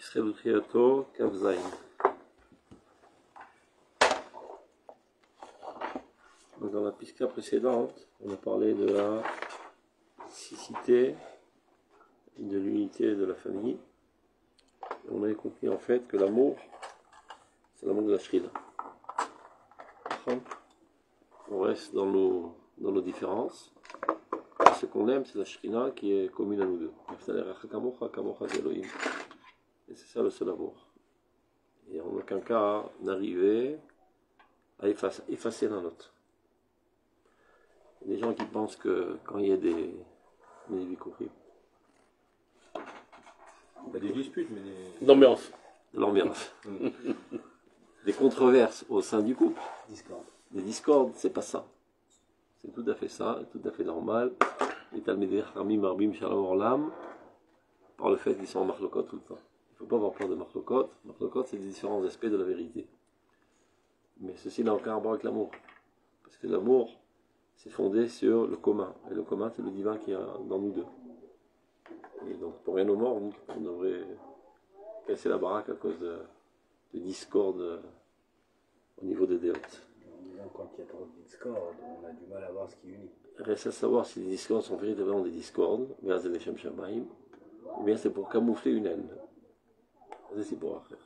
ישראל בתחילתו כ"ז. Dans la pisca précédente, on a parlé de la siccité et de l'unité de la famille. Et on avait compris en fait que l'amour, c'est l'amour de la shrina. On reste dans nos différences. Et ce qu'on aime, c'est la shrina qui est commune à nous deux. Et c'est ça le seul amour. Et en aucun cas d'arriver à effacer l'un l'autre. Il y a des gens qui pensent que quand il y a des compris. Pas des disputes, mais des... L'ambiance. Des controverses au sein du couple. Des discordes, c'est pas ça. C'est tout à fait ça, tout à fait normal. Les Talmidei Chachamim Marbim Shalom Orlam, par le fait qu'ils sont en marlokot tout le temps. Il ne faut pas avoir peur de marlokot. Marlokot, c'est des différents aspects de la vérité. Mais ceci n'a aucun rapport avec l'amour. Parce que l'amour, c'est fondé sur le commun. Et le commun, c'est le divin qui est dans nous deux. Et donc, pour rien au monde, on devrait casser la baraque à cause de discordes au niveau des déotes. Quand il y a trop de discordes, on a du mal à voir ce qui unit. Reste à savoir si les discordes sont véritablement des discordes, grâce à l'Echem Shamayim, ou bien c'est pour camoufler une haine. C'est pour faire.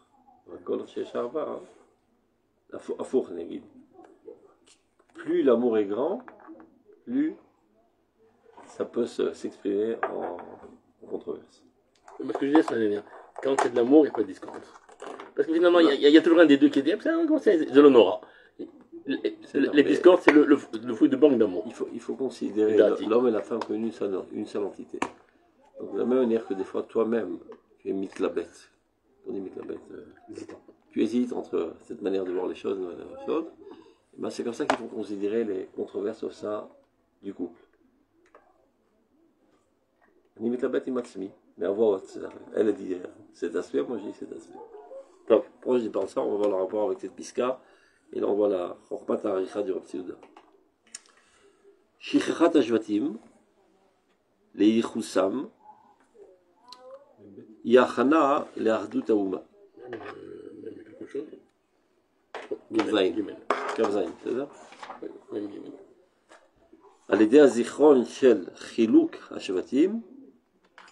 Plus l'amour est grand, plus ça peut s'exprimer en controverse. Parce que je dis ça, quand c'est de l'amour, il n'y a pas de discorde. Parce que finalement, il y a toujours un des deux qui dit c'est de l'honorat. Les discordes, c'est le fruit de banque d'amour. Il faut considérer l'homme et la femme comme une seule entité. Donc, de la même manière que des fois, toi-même, tu es mitlabet. On dit mitlabet. Tu hésites entre cette manière de voir les choses et la manière chose. Ben, c'est comme ça qu'il faut considérer les controverses au sein du couple. Ni mitlabet ni matzmi. Mais on voit, elle a dit cet aspect, moi j'ai dit cet aspect. Donc, pourquoi je dis ça, on va voir le rapport avec cette piska. Et là on voit la Chormat Aricha du Rav Tzouda. Shichachat Ashvatim, Leichusam, Yachana Le'Achdut Haouma. Kavzain, c'est ça? על ידי הזיכרון של חילוק השבטים,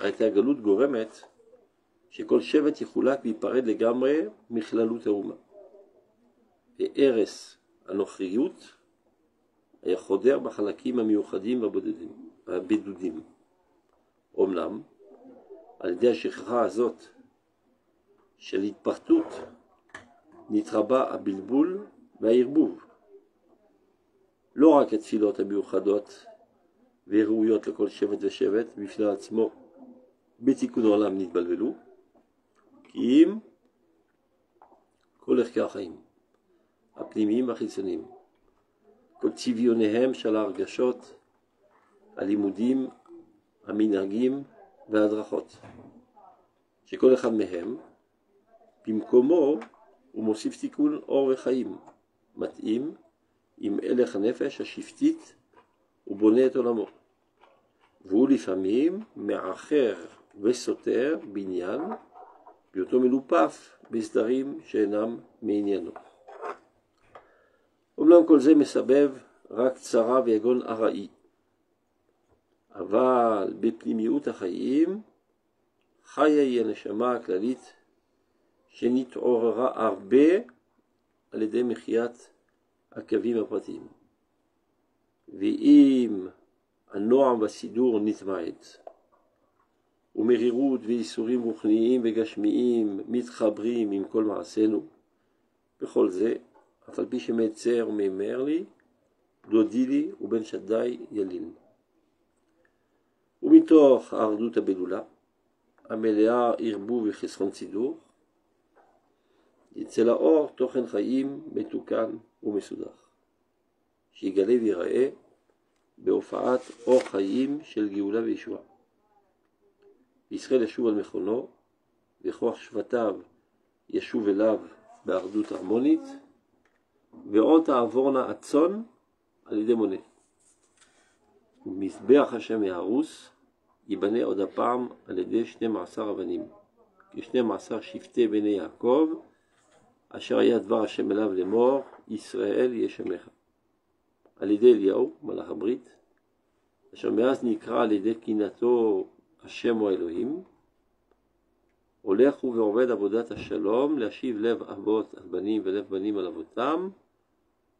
הייתה הגלות גורמת שכל שבט יחולק וייפרד לגמרי מכללות האומה. והרס הנוכריות היה חודר בחלקים המיוחדים והבדודים. אומנם, על ידי השכחה הזאת של התפרטות נתרבה הבלבול והערבוב. לא רק התפילות המיוחדות וראויות לכל שבט ושבט בפני עצמו בתיקון העולם נתבלבלו, כי אם כל ערכי החיים הפנימיים והחיצוניים, כל צביוניהם של ההרגשות, הלימודים, המנהגים וההדרכות, שכל אחד מהם במקומו הוא מוסיף תיקון אור וחיים מתאים עם הלך הנפש השבטית ובונה את עולמו, והוא לפעמים מאחר וסותר בניין בהיותו מלופף בסדרים שאינם מעניינו. אומנם כל זה מסבב רק צרה ויגון ארעי, אבל בפנימיות החיים חיה היא הנשמה הכללית שנתעוררה הרבה על ידי מחיית הקווים הפרטיים. ואם הנועם והסידור נתמעט, ומרירות ואיסורים רוחניים וגשמיים מתחברים עם כל מעשינו, בכל זה, אף על פי שמצר וממהר לי, דודי לי ובן שדי ילין. ומתוך האחדות הבדולה, המלאה ערבוב וחסרון סידור, יצא לאור תוכן חיים מתוקן ומסודר, שיגלה ויראה בהופעת אור חיים של גאולה וישועה. ישראל ישוב על מכונו, וכוח שבטיו ישוב אליו באחדות הרמונית, ועוד תעבורנה הצאן על ידי מונה. ומזבח השם יהרוס ייבנה עוד הפעם על ידי 12 אבנים, כשני מעשר שבטי בני יעקב, אשר היה דבר השם אליו לאמור, ישראל ישמך. על ידי אליהו, מלאך הברית, אשר מאז נקרא על ידי קנאתו השם או אלוהים, הולך הוא ועובד עבודת השלום, להשיב לב אבות על בנים ולב בנים על אבותם,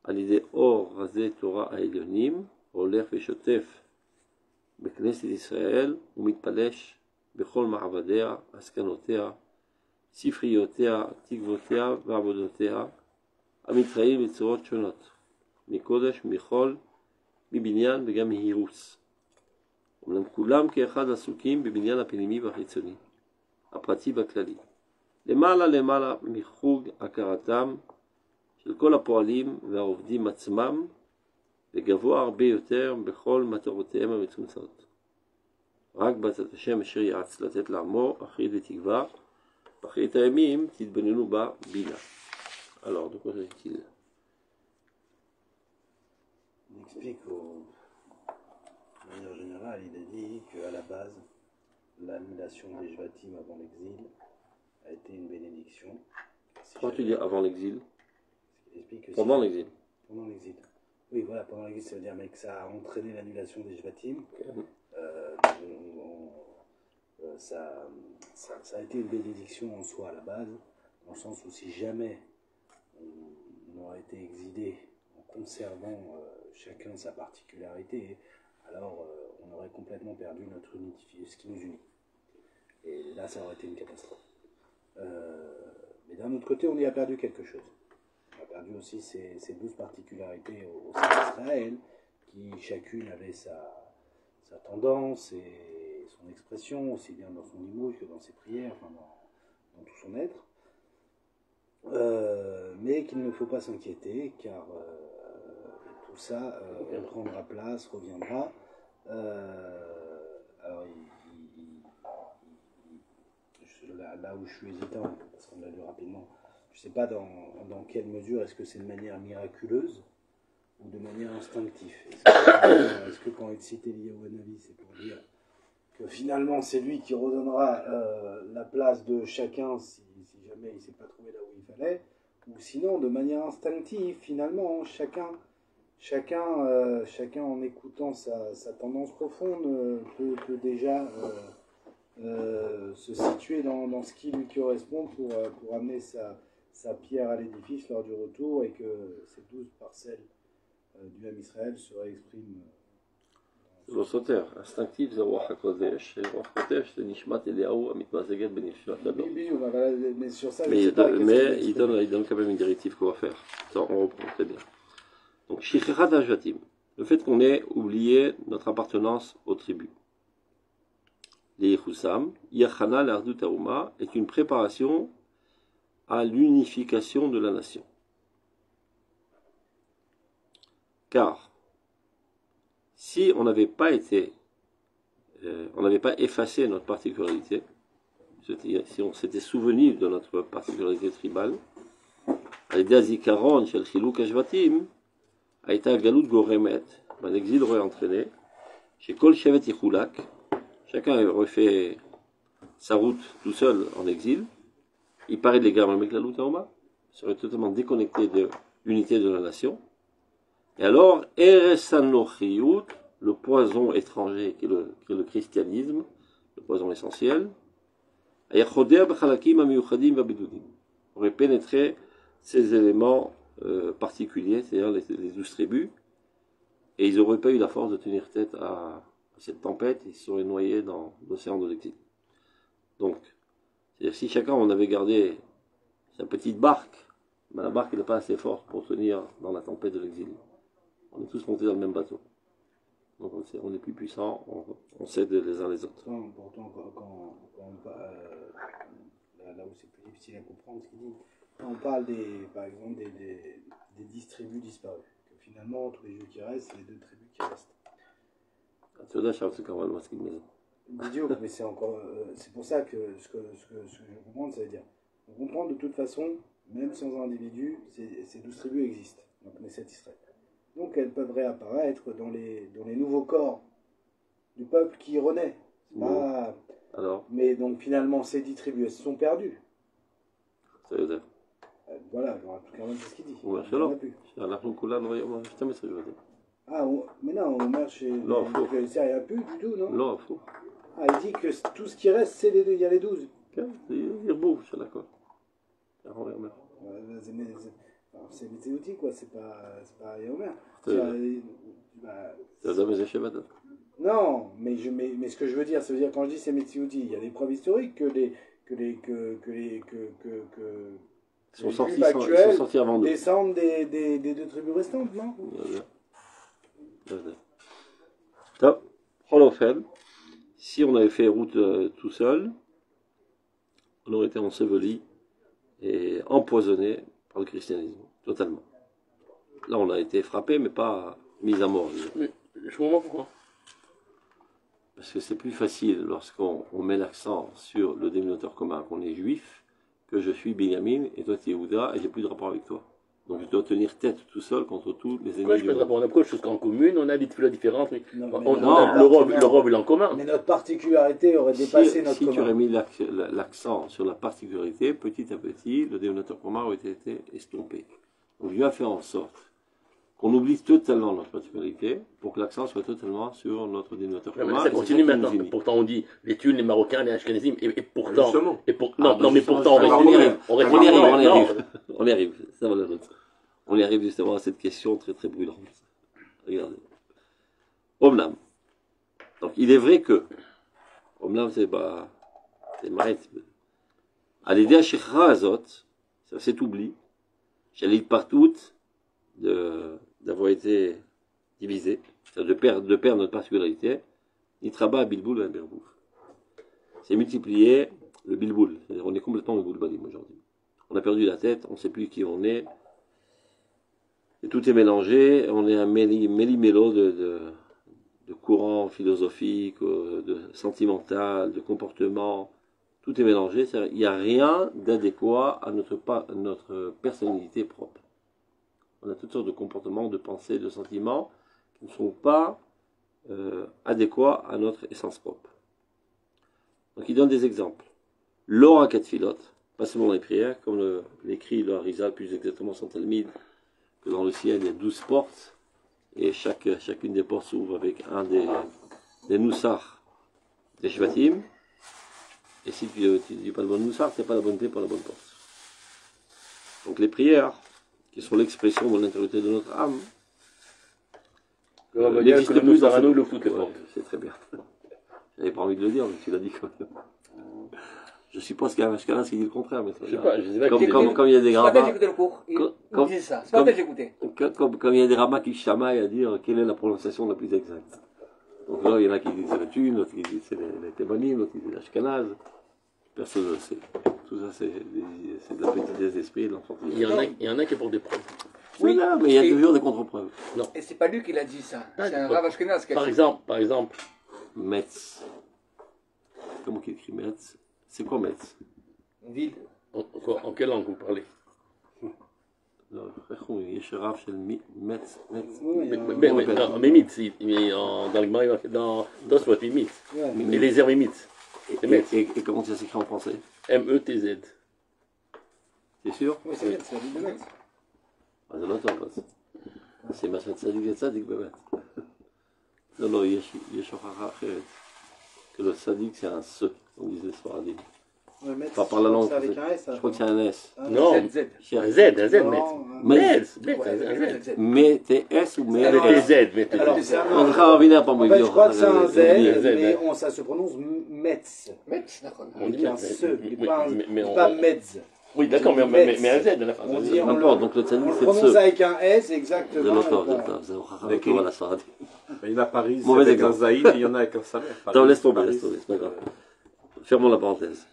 על ידי אור רזי תורה העליונים, הולך ושוטף בכנסת ישראל, ומתפלש בכל מעבדיה, עסקנותיה, ספריותיה, תקוותיה ועבודותיה, המתראים בצורות שונות, מקודש, מחול, מבניין וגם מהירוס. אומנם כולם כאחד עסוקים בבניין הפנימי והחיצוני, הפרטי והכללי. למעלה מחוג הכרתם של כל הפועלים והעובדים עצמם, וגבוה הרבה יותר בכל מטרותיהם המצומצמות. רק בעזרת השם אשר יעץ לתת לעמו, אחרית ותקווה, באחרית הימים תתבוננו בה בינה. Alors, de quoi s'agit-il? Il explique de manière générale, il a dit qu'à la base, l'annulation des Jvatim avant l'exil a été une bénédiction. Pourquoi tu dis avant l'exil? Pendant l'exil. Pendant l'exil. Oui, voilà, pendant l'exil, ça veut dire mais que ça a entraîné l'annulation des Jvatim. Ça a été une bénédiction en soi à la base, dans le sens où si jamais on aurait été exilé en conservant chacun sa particularité, alors on aurait complètement perdu notre unité, ce qui nous unit. Et là, ça aurait été une catastrophe. Mais d'un autre côté, on y a perdu quelque chose. On a perdu aussi ces 12 particularités au sein d'Israël, qui chacune avait sa tendance et son expression, aussi bien dans son image que dans ses prières, enfin dans tout son être. Mais qu'il ne faut pas s'inquiéter, car tout ça prendra place, reviendra. Alors, là où je suis hésitant, parce qu'on l'a lu rapidement, je ne sais pas dans quelle mesure est-ce que c'est de manière miraculeuse ou de manière instinctive. Est-ce que quand il cite Eliyahu Hanavi, c'est pour dire que finalement c'est lui qui redonnera la place de chacun si jamais il ne s'est pas trouvé là où il fallait, ou sinon de manière instinctive, finalement, chacun en écoutant sa tendance profonde peut déjà se situer dans ce qui lui correspond pour amener sa pierre à l'édifice lors du retour, et que ces 12 parcelles du Ham Israël se expriment. זה לא סותר, אינסטינקטיב זה רוח הקודש, רוח הקודש זה נשמת אליהו המתמזגת בנפשת אדם. Mais il donne quand même une directive qu'on va faire. Ça, on reprend très bien. Donc, Shikhecha d'Ajvatim, le fait qu'on ait oublié notre appartenance aux tribus. Les Yichusam, Yachana l'Ardut Haouma, est une préparation à l'unification de la nation. Car, si on n'avait pas effacé notre particularité, si on s'était souvenu de notre particularité tribale, l'idée Zikaron shel Chiluk Hashvatim a été un galout goremet, un exil aurait entraîné, chez Kol Shevet Yichulak, chacun aurait fait sa route tout seul en exil, il paraît de l'égard avec la Loutaoma, serait totalement déconnecté de l'unité de la nation, et alors, Eresanochiyut, le poison étranger qui est le christianisme, le poison essentiel, aurait pénétré ces éléments particuliers, c'est-à-dire les 12 tribus, et ils n'auraient pas eu la force de tenir tête à cette tempête, ils se seraient noyés dans l'océan de l'exil. Donc, c'est-à-dire si chacun on avait gardé sa petite barque, ben la barque n'est pas assez forte pour tenir dans la tempête de l'exil. On est tous montés dans le même bateau. Donc on est plus puissants, on s'aide les uns les autres. Pourtant, quand on là où c'est plus difficile à comprendre ce qu'il dit, quand on parle par exemple des 10 tribus disparues, que finalement tous les jeux qui restent, c'est les 2 tribus qui restent. Mais c'est pour ça que ce que je comprends, ça veut dire, on comprend de toute façon, même sans un individu, ces 12 tribus existent, donc Knesset Israël. Donc elles peuvent réapparaître dans les nouveaux corps du peuple qui renaît. Alors, Mais donc finalement, ces 10 tribus, elles se sont perdues. ça veut dire. Voilà, on tout quand même c'est ce qu'il dit. Ouais, Il y en a plus. אנחנו כולנו היום, שתי מצוינים. Ah, mais non, on marche chez Non, faux. il n'y a plus du tout, non? לא, הפוך. Ah, il dit que tout ce qui reste, c'est il y a les 12. כן, זה ערבוב של הכל. ככה הוא אומר. Ouais, c'est météotique, quoi, c'est pas Yéhomer. אתה יודע מזה שבט? Non, mais ce que je veux dire, ça veut dire quand je dis c'est météotique, il y a des preuves historiques que Ils sont les sortis, tribus ils actuelles sont sortis avant nous. descendent des 2 tribus restantes, non? טוב, בכל אופן, si on avait fait route tout seul, on aurait été enseveli et empoisonné par le christianisme, totalement. Là, on a été frappé, mais pas mis à mort. Mais je comprends pourquoi. Parce que c'est plus facile lorsqu'on met l'accent sur le dénominateur commun, qu'on est juif, que je suis Binyamin et toi tu es Yehuda et j'ai plus de rapport avec toi. Donc je dois tenir tête tout seul contre tous les ennemis. Pourquoi je peux te répondre? On a beaucoup de choses en commune, on a des tefilot différentes, mais Non, on non, a le robe, il est en commun. Mais notre particularité aurait dépassé notre Si tu aurais commun. mis l'accent sur la particularité, petit à petit, le dénominateur commun aurait été estompé. Donc Dieu a fait en sorte qu'on oublie totalement notre particularité pour que l'accent soit totalement sur notre dénominateur Ouais, commun. mais Et ça c'est continue qui nous maintenant. unit. Pourtant, on dit les Thunes, les Marocains, les Ashkenazim, et pourtant. Justement. Mais pourtant, on y arrive. on reste On y arrive, on y non. arrive. On y arrive. Ça va la note. On y arrive justement à cette question très très brûlante. Regardez. Omnam. Donc il est vrai que Omnam c'est Maït. À l'idée à Shechra Azot, c'est cet oubli, j'allais partout d'avoir été divisé, c'est-à-dire de perdre notre particularité, Nitraba Bilboul et Berbouf. C'est multiplié le Bilboul, c'est-à-dire on est complètement le Boulbalim aujourd'hui. On a perdu la tête, on ne sait plus qui on est, et tout est mélangé, on est un méli-mélo de courants philosophiques, de sentimental, de comportement, tout est mélangé, il n'y a rien d'adéquat à notre personnalité propre. On a toutes sortes de comportements, de pensées, de sentiments qui ne sont pas adéquats à notre essence propre. Donc il donne des exemples. L'or à 4 filotes, pas seulement dans les prières, comme l'écrit le Harizal, plus exactement son Talmud, que dans le ciel il y a 12 portes, et chacune des portes s'ouvre avec un des Noussar des Shvatim, et si tu ne dis pas le bon Noussar, tu n'as pas la bonne clé pour la bonne porte. Donc les prières, qui sont l'expression de l'intériorité de notre âme, n'existent plus dans nous le foot, les portes. c'est très bien. J'avais pas envie de le dire, mais tu l'as dit quand même. Je suppose qu'il y a un Ashkenaz qui dit le contraire, mais Je sais pas, je sais pas. comme il y a des C'est pas bien rabbins, j'écoutais le cours. Il comme- disait ça. C'est pas bien j'écoutais. comme il y a des rabbins qui chamaillent à dire quelle est la prononciation la plus exacte. Donc là, il y en a qui disent c'est la Thune, d'autres qui disent c'est les Thébanim, d'autres qui disent l'Ashkenaz. Personne ne le sait. Tout ça, c'est de la petitesse d'esprit et de l'enfantillage. Il y en a qui apportent des preuves. Oui, là, mais il y a toujours des contre-preuves. Et c'est pas lui qui l'a dit ça. Ah, C'est un d'accord. Rav Ashkenaz qui a Par dit. exemple, Metz. Comment qu'il écrit Metz? C'est quoi Metz? Une ville. en quelle langue vous parlez? Yesherav shel Metz. Oui, Mais mythes, dans le Gemara, dans Tosfot, il mythes. ouais. Et les herbes mythes. C'est Metz. Et comment ça s'écrit en français? M-E-T-Z. C'est sûr? Oui, c'est Metz, c'est la ville de Metz. Ah, זה לא טוב, אז. זה מה שהצדיק זה צדיק באמת. לא, יש הוכחה אחרת. Que le sadique c'est un se, on disait les Sfaradim. Ouais, Metz, Pas par la langue. c'est avec un S. Je crois que c'est un S. Non, Z. un Z, Metz. Metz. Un Z. Mais t'es S ou mais Avec S? des Z, mais Alors, des c'est un On va revenir par En moi. fait, je crois que c'est un Z, Z, mais ouais. ça se prononce Metz. Metz, d'accord. On dit Avec un Metz, se, mais- et pas mais on- pas Metz. Oui, d'accord, mais un Z à la fin. On dit- N'importe, donc le On tzaddik le c'est le prononce se. avec un S, זה exactement. לא טוב, et זה pas- טוב, זה הוכחה טובה על הספרדים. Il y en a à Paris, c'est Mauvais avec un exemple. Zaïd, et il y en a avec un Samer. Attends, laisse tomber, c'est pas grave. Fermons la parenthèse.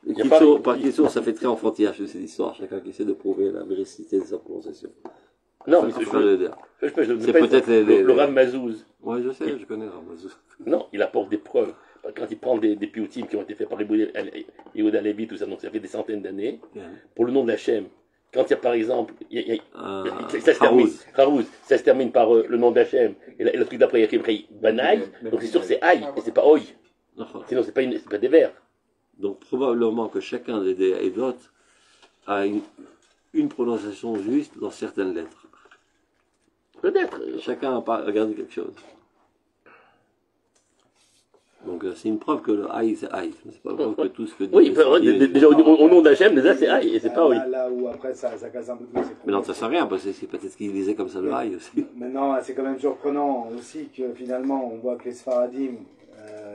Y a pas- Par question, ça fait très enfantillage de cette histoire, chacun qui essaie de prouver la véracité de sa prononciation. Non, mais Faut pas le dire. je C'est peut-être le Rav Mazouz. Ouais, je sais, je connais Ramazou. Non, il apporte des preuves. Quand il prend des pioutines qui ont été faits par Yehuda Levi, tout ça, donc ça fait des centaines d'années, pour le nom de Hachem, quand il y a par exemple, ça se termine par le nom d'Hachem, et le truc d'après, il y a écrit Banaï, donc c'est sûr que c'est Aïe, et c'est pas Oï. Sinon, c'est pas des vers. Donc probablement que chacun des Haïdot a une prononciation juste dans certaines lettres. Peut-être. Chacun a regardé quelque chose. Donc c'est une preuve que le Haï c'est Haï. C'est pas une preuve que tout ce que oui, déjà au nom d'Hachem, déjà c'est Haï, et c'est pas oui. Là où après ça casse un peu plus. Mais non, ça sert à rien, parce que c'est peut-être qu'il disait comme ça le Haï aussi. Maintenant, c'est quand même surprenant aussi que finalement, on voit que les Sfaradim,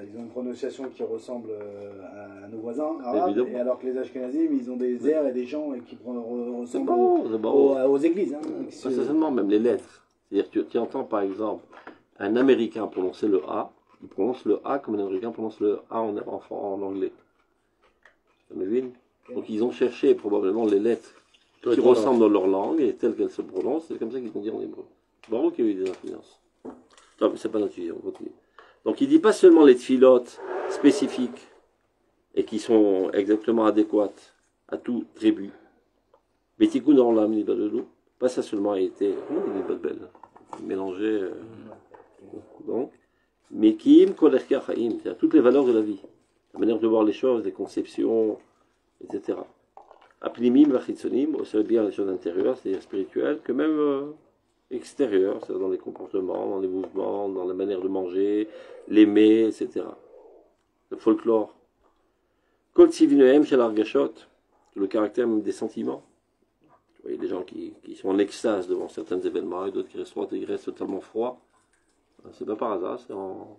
ils ont une prononciation qui ressemble à nos voisins arabes, et alors que les Ashkenazim, ils ont des airs et des chants qui ressemblent aux églises. Hein, pas seulement, même les lettres. C'est-à-dire, tu entends par exemple un Américain prononcer le A, il prononce le A comme un Américain prononce le A en anglais. Ça me vient. Donc ils ont cherché probablement les lettres qui ressemblent dans leur langue et telles qu'elles se prononcent, c'est comme ça qu'ils vont dire en hébreu. Bravo qu'il y a eu des influences. Non, mais c'est pas notre sujet, on continue. Donc il dit pas seulement les tfilotes spécifiques et qui sont exactement adéquates à tout tribu. Betikou Norlam, il de l'eau. Pas ça seulement a été, comment il dit pas de belle, mélangé. Donc, Mekim Kolerka Chaim, c'est-à-dire toutes les valeurs de la vie, la manière de voir les choses, les conceptions, etc. Aplimim Vachitsonim, aussi bien les choses intérieures, c'est-à-dire spirituelles, que même extérieures, c'est-à-dire dans les comportements, dans les mouvements, dans la manière de manger, l'aimer, etc. Le folklore. Kol Tzivinoem Shel Argashot, le caractère même des sentiments. Vous voyez des gens qui sont en extase devant certains événements et d'autres qui restent totalement froids. C'est pas par hasard, c'est en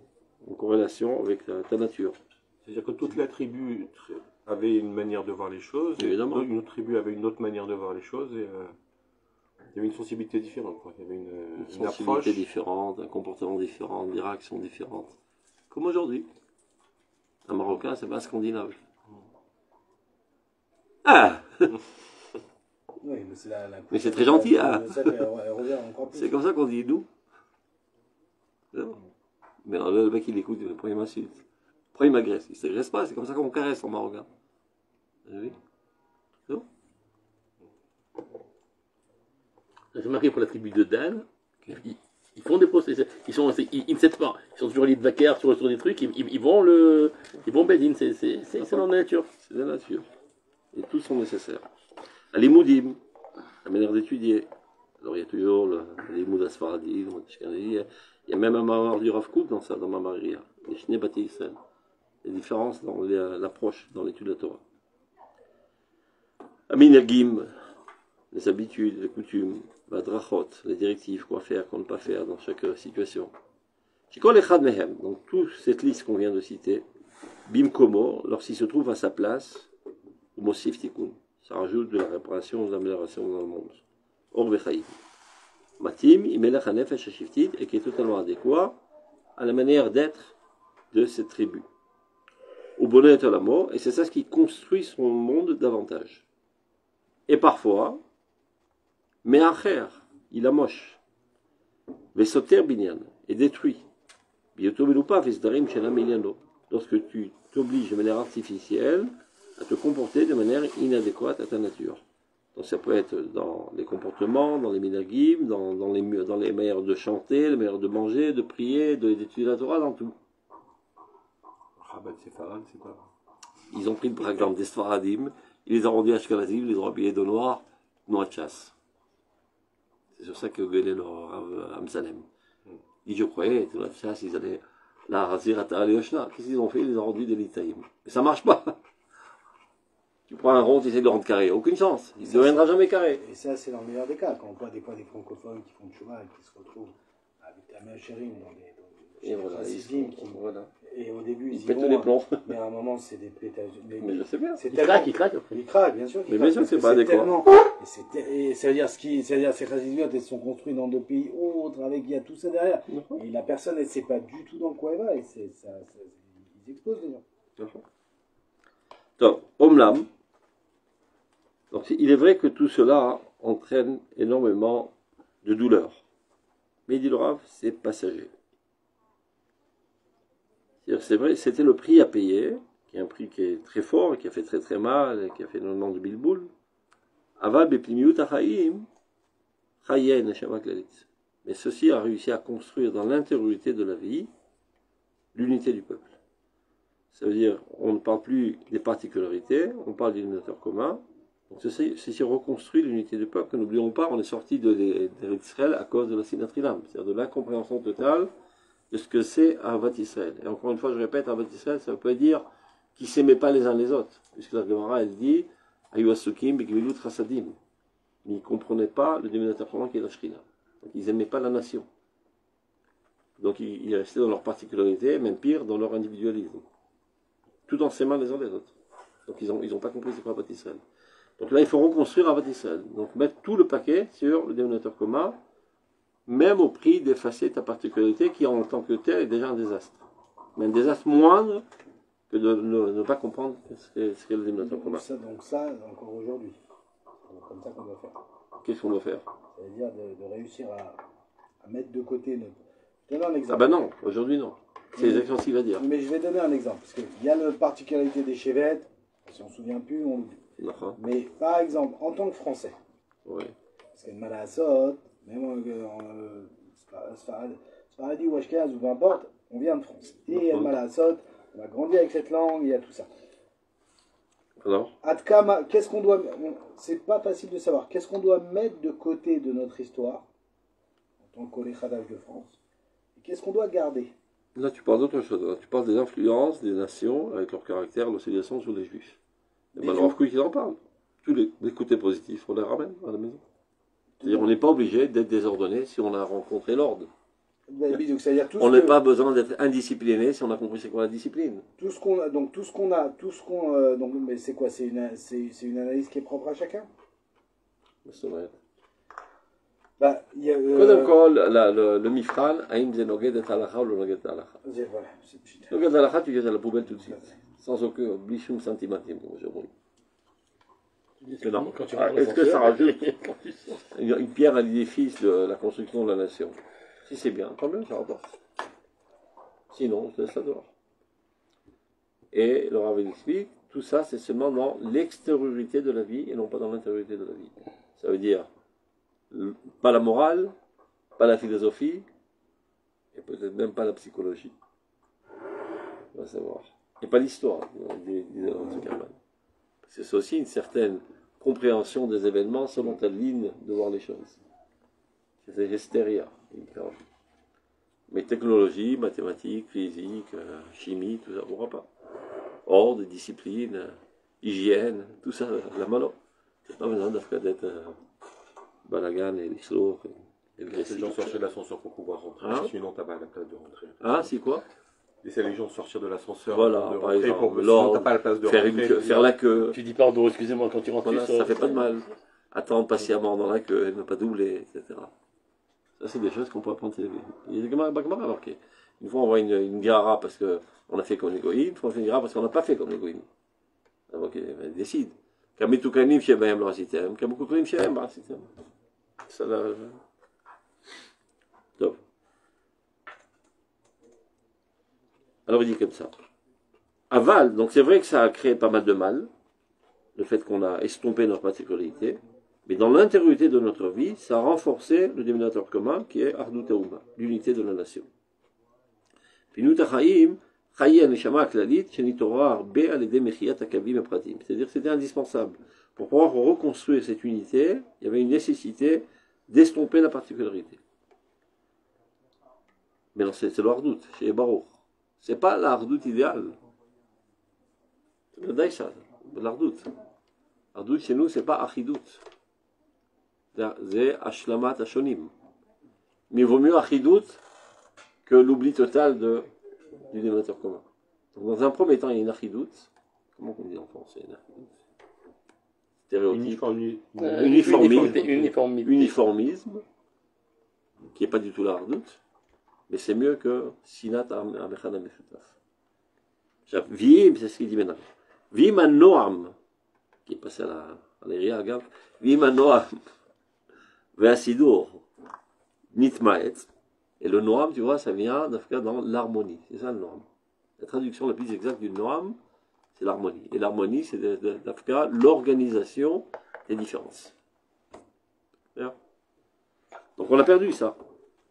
corrélation avec ta nature. C'est-à-dire que toute la tribu avait une manière de voir les choses, et une autre tribu avait une autre manière de voir les choses, et il y avait une sensibilité différente. Quoi. Il y avait une sensibilité approche différente, un comportement différent, des réactions différentes. Comme aujourd'hui. Un Marocain, c'est pas un Scandinave. Ah oui, mais c'est très gentil, hein. C'est comme ça qu'on dit nous. Non. Mais alors, le mec il écoute, après il m'insulte. Après il m'agresse. Il ne s'agresse pas, c'est comme ça qu'on caresse en marocain. Vous avez vu? Non? J'ai marqué pour la tribu de Dan, ils font des procès, ils ne cèdent pas, ils sont toujours libres de vacaire sur des trucs, ils vont Bédine, c'est dans la nature. C'est la nature. Et tous sont nécessaires. Les moudim, la manière d'étudier. Alors il y a toujours les moudas Sfaradi, il y a même un mamar du Rav Kook dans ça, dans Mamaria, les Shnei Bati Yisrael. Les différences dans l'approche, dans l'étude de la Torah. Aminagim, les habitudes, les coutumes, Vadrachot, les directives, quoi faire, quoi ne pas faire dans chaque situation. Shikol Echad Mehem, donc toute cette liste qu'on vient de citer, Bim Komo, lorsqu'il se trouve à sa place, ou Mosif Tikkun, ça rajoute de la réparation, de l'amélioration dans le monde. Or Bechaïm. Matim, Imelech Hanefesh Shiftit, et qui est totalement adéquat à la manière d'être de cette tribu. Au bonnet à la mort, et c'est ça ce qui construit son monde davantage. Et parfois, Meacher, il amoche, Vesoter Binyan, et détruit. Biotomelupa Vesdarim Shenam Iliano, lorsque tu t'obliges de manière artificielle à te comporter de manière inadéquate à ta nature. Donc ça peut être dans les comportements, dans les minagim, dans les manières de chanter, les manières de manger, de prier, d'étudier la Torah, dans tout. Rabat Sefarad, c'est quoi? Ils ont pris par exemple des Sfaradim, ils les ont rendus Ashkenazim, ils les ont habillés de noir, noix de chasse. C'est sur ça que gueulait le Rav Amsalem. Il dit, je croyais, noix de chasse, ils allaient la Razir Atara Yoshna. Qu'est-ce qu'ils ont fait? Ils les ont rendus des Litaïm. Mais ça marche pas. Tu prends un rond, tu essaies de le rendre carré. Aucune chance. Il ne deviendra jamais carré. Et ça, c'est dans le meilleur des cas. Quand on voit des fois des francophones qui font le cheval et qui se retrouvent avec la mère chérie dans les voilà. Et au début, ils pètent les plombs. Mais à un moment, c'est des pétages. Mais je sais bien. Ils craquent. Ils craquent, bien sûr. Mais bien sûr, c'est pas adéquat. Et ça veut dire ces chassidiotes, elles sont construites dans deux pays autres, avec il y a tout ça derrière. Et la personne, elle ne sait pas du tout dans quoi elle va. Et ils explosent les gens. Donc, Omlam. Donc, il est vrai que tout cela entraîne énormément de douleur. Mais il dit le Rav, c'est passager. C'est vrai, c'était le prix à payer, qui est un prix qui est très fort, et qui a fait très très mal, et qui a fait le nom de Bilboul. Aval beplimiut achaim, chayen neshama klalit. Mais ceci a réussi à construire dans l'intériorité de la vie l'unité du peuple. Ça veut dire, on ne parle plus des particularités, on parle du dénominateur commun. Donc c'est ce qui reconstruit l'unité du peuple. N'oublions pas, on est sorti d'Israël à cause de la Sinatrilam, c'est-à-dire de l'incompréhension totale de ce que c'est Ahavat Israël. Et encore une fois, je répète, Ahavat Israël, ça veut pas dire qu'ils ne s'aimaient pas les uns les autres, puisque la Gemara, elle dit Ayu Asukim Begmilut Rasadim. Ils ne comprenaient pas le dénominateur commun qui est la Shrina. Donc ils n'aimaient pas la nation. Donc ils restaient dans leur particularité, même pire, dans leur individualisme. Tout en s'aimant les uns les autres. Donc ils ont pas compris c'est quoi Ahavat Israël. Donc là, il faut reconstruire Ahavat Israël. Donc mettre tout le paquet sur le dénominateur commun, même au prix d'effacer ta particularité qui, en tant que tel, est déjà un désastre. Mais un désastre moindre que de ne pas comprendre ce qu'est le dénominateur commun. Donc ça, encore aujourd'hui. C'est comme ça qu'on doit faire. Qu'est-ce qu'on doit faire? Ça veut dire de réussir à mettre de côté notre... Je te donne un exemple. Ah ben non, aujourd'hui non. C'est exactement ce qu'il va dire. Mais je vais donner un exemple. Parce qu'il y a la particularité des chevettes. Si on ne se souvient plus, on le dit. Mais par exemple, en tant que Français, oui. parce qu'il y a Malassot, même Sfaradi ou Ashkenaz ou peu importe, on vient de France. Et Malassot, on a grandi avec cette langue, il y a tout ça. Alors Atkama, qu'est-ce qu'on doit... C'est pas facile de savoir. Qu'est-ce qu'on doit mettre de côté de notre histoire, en tant qu'Olé Khadash de France, et qu'est-ce qu'on doit garder? Là, tu parles d'autre chose. Là, tu parles des influences des nations avec leur caractère, leur civilisation sur les Juifs. Et ben, alors, il en parle. Tous les côtés positifs, on les ramène à la maison. C'est-à-dire, on n'est pas obligé d'être désordonné si on a rencontré l'ordre. On n'a pas besoin d'être indiscipliné si on a compris c'est quoi la discipline. Tout ce qu'on a, donc mais c'est quoi? C'est une analyse qui est propre à chacun. C'est vrai. Bah, קודם כל, למבחן, האם זה נוגד את ההלכה או לא נוגד את ההלכה. נוגד את ההלכה, tu jettes à la poubelle tout de suite. Sans aucun, bli shum sentimentim, comme je dis. Est-ce que ça rajoute une pierre à l'édifice de la construction de la nation? Si c'est bien, tant mieux, ça rapporte. Sinon, je laisse ça dehors. Et le Rav explique, tout ça, c'est seulement dans l'extériorité de la vie et non pas dans l'intériorité de la vie. Ça veut dire pas la morale, pas la philosophie, et peut-être même pas la psychologie. On va savoir. Et pas l'histoire, disait Lorenzo Kerman. C'est aussi une certaine compréhension des événements selon ta ligne de voir les choses. C'est hystéria. Mais technologie, mathématiques, physique, chimie, tout ça, on ne pourra pas. Ordre, discipline, hygiène, tout ça, la malo. C'est pas besoin d'être balagan et l'islo. Les gens sortir de l'ascenseur pour pouvoir rentrer, sinon t'as pas la place de rentrer. Ah, c'est quoi? Laisser les gens sortir de l'ascenseur, voilà, de par rentrer, exemple, sinon t'as pas la place de rentrer. Faire la queue. Tu dis pardon, excusez-moi, quand tu rentres, voilà, ça fait pas de mal. Attendre patiemment dans la queue, ne pas doubler, etc. Ça, c'est des choses qu'on peut apprendre. Il y a des Gemara marqué. Une fois, on voit une gara parce qu'on a fait comme les goïms, une fois, on fait une gara parce qu'on n'a pas fait comme les goïms. Donc, elle décide. Kamitukanim shebayem lo asitem, kamukukanim shebayem lo asitem. Ça, là. Donc. Alors, il dit comme ça. Aval, donc c'est vrai que ça a créé pas mal de mal, le fait qu'on a estompé notre particularité. Mais dans l'intériorité de notre vie, ça a renforcé le dénominateur commun qui est Ardut Haouma, l'unité de la nation. C'est-à-dire que c'était indispensable. Pour pouvoir reconstruire cette unité, il y avait une nécessité d'estomper la particularité. Mais non, c'est l'Ardut, chez Baruch. C'est pas l'Ardut idéal. C'est le Daïsa, l'Ardut. L'Ardut chez nous, c'est pas Achidut. C'est Ashlamat Ashonim. Mais il vaut mieux Achidut que l'oubli total du dénominateur commun. Donc, dans un premier temps, il y a une Achidut. Comment on dit en français? Une Achidut. Stéréotype. Uniformisme. Qui n'est pas du tout l'Ardut. Mais c'est mieux que Sinat Amechana Meshutaf. Vim, c'est ce qu'il dit maintenant. Vim Noam, qui est passé à l'Eria, regarde. Vim Noam. Ve'asidur nitmaet. Et le noam, tu vois, ça vient dans l'harmonie. C'est ça le noam. La traduction la plus exacte du noam, c'est l'harmonie. Et l'harmonie, c'est l'organisation des différences. Donc on a perdu ça.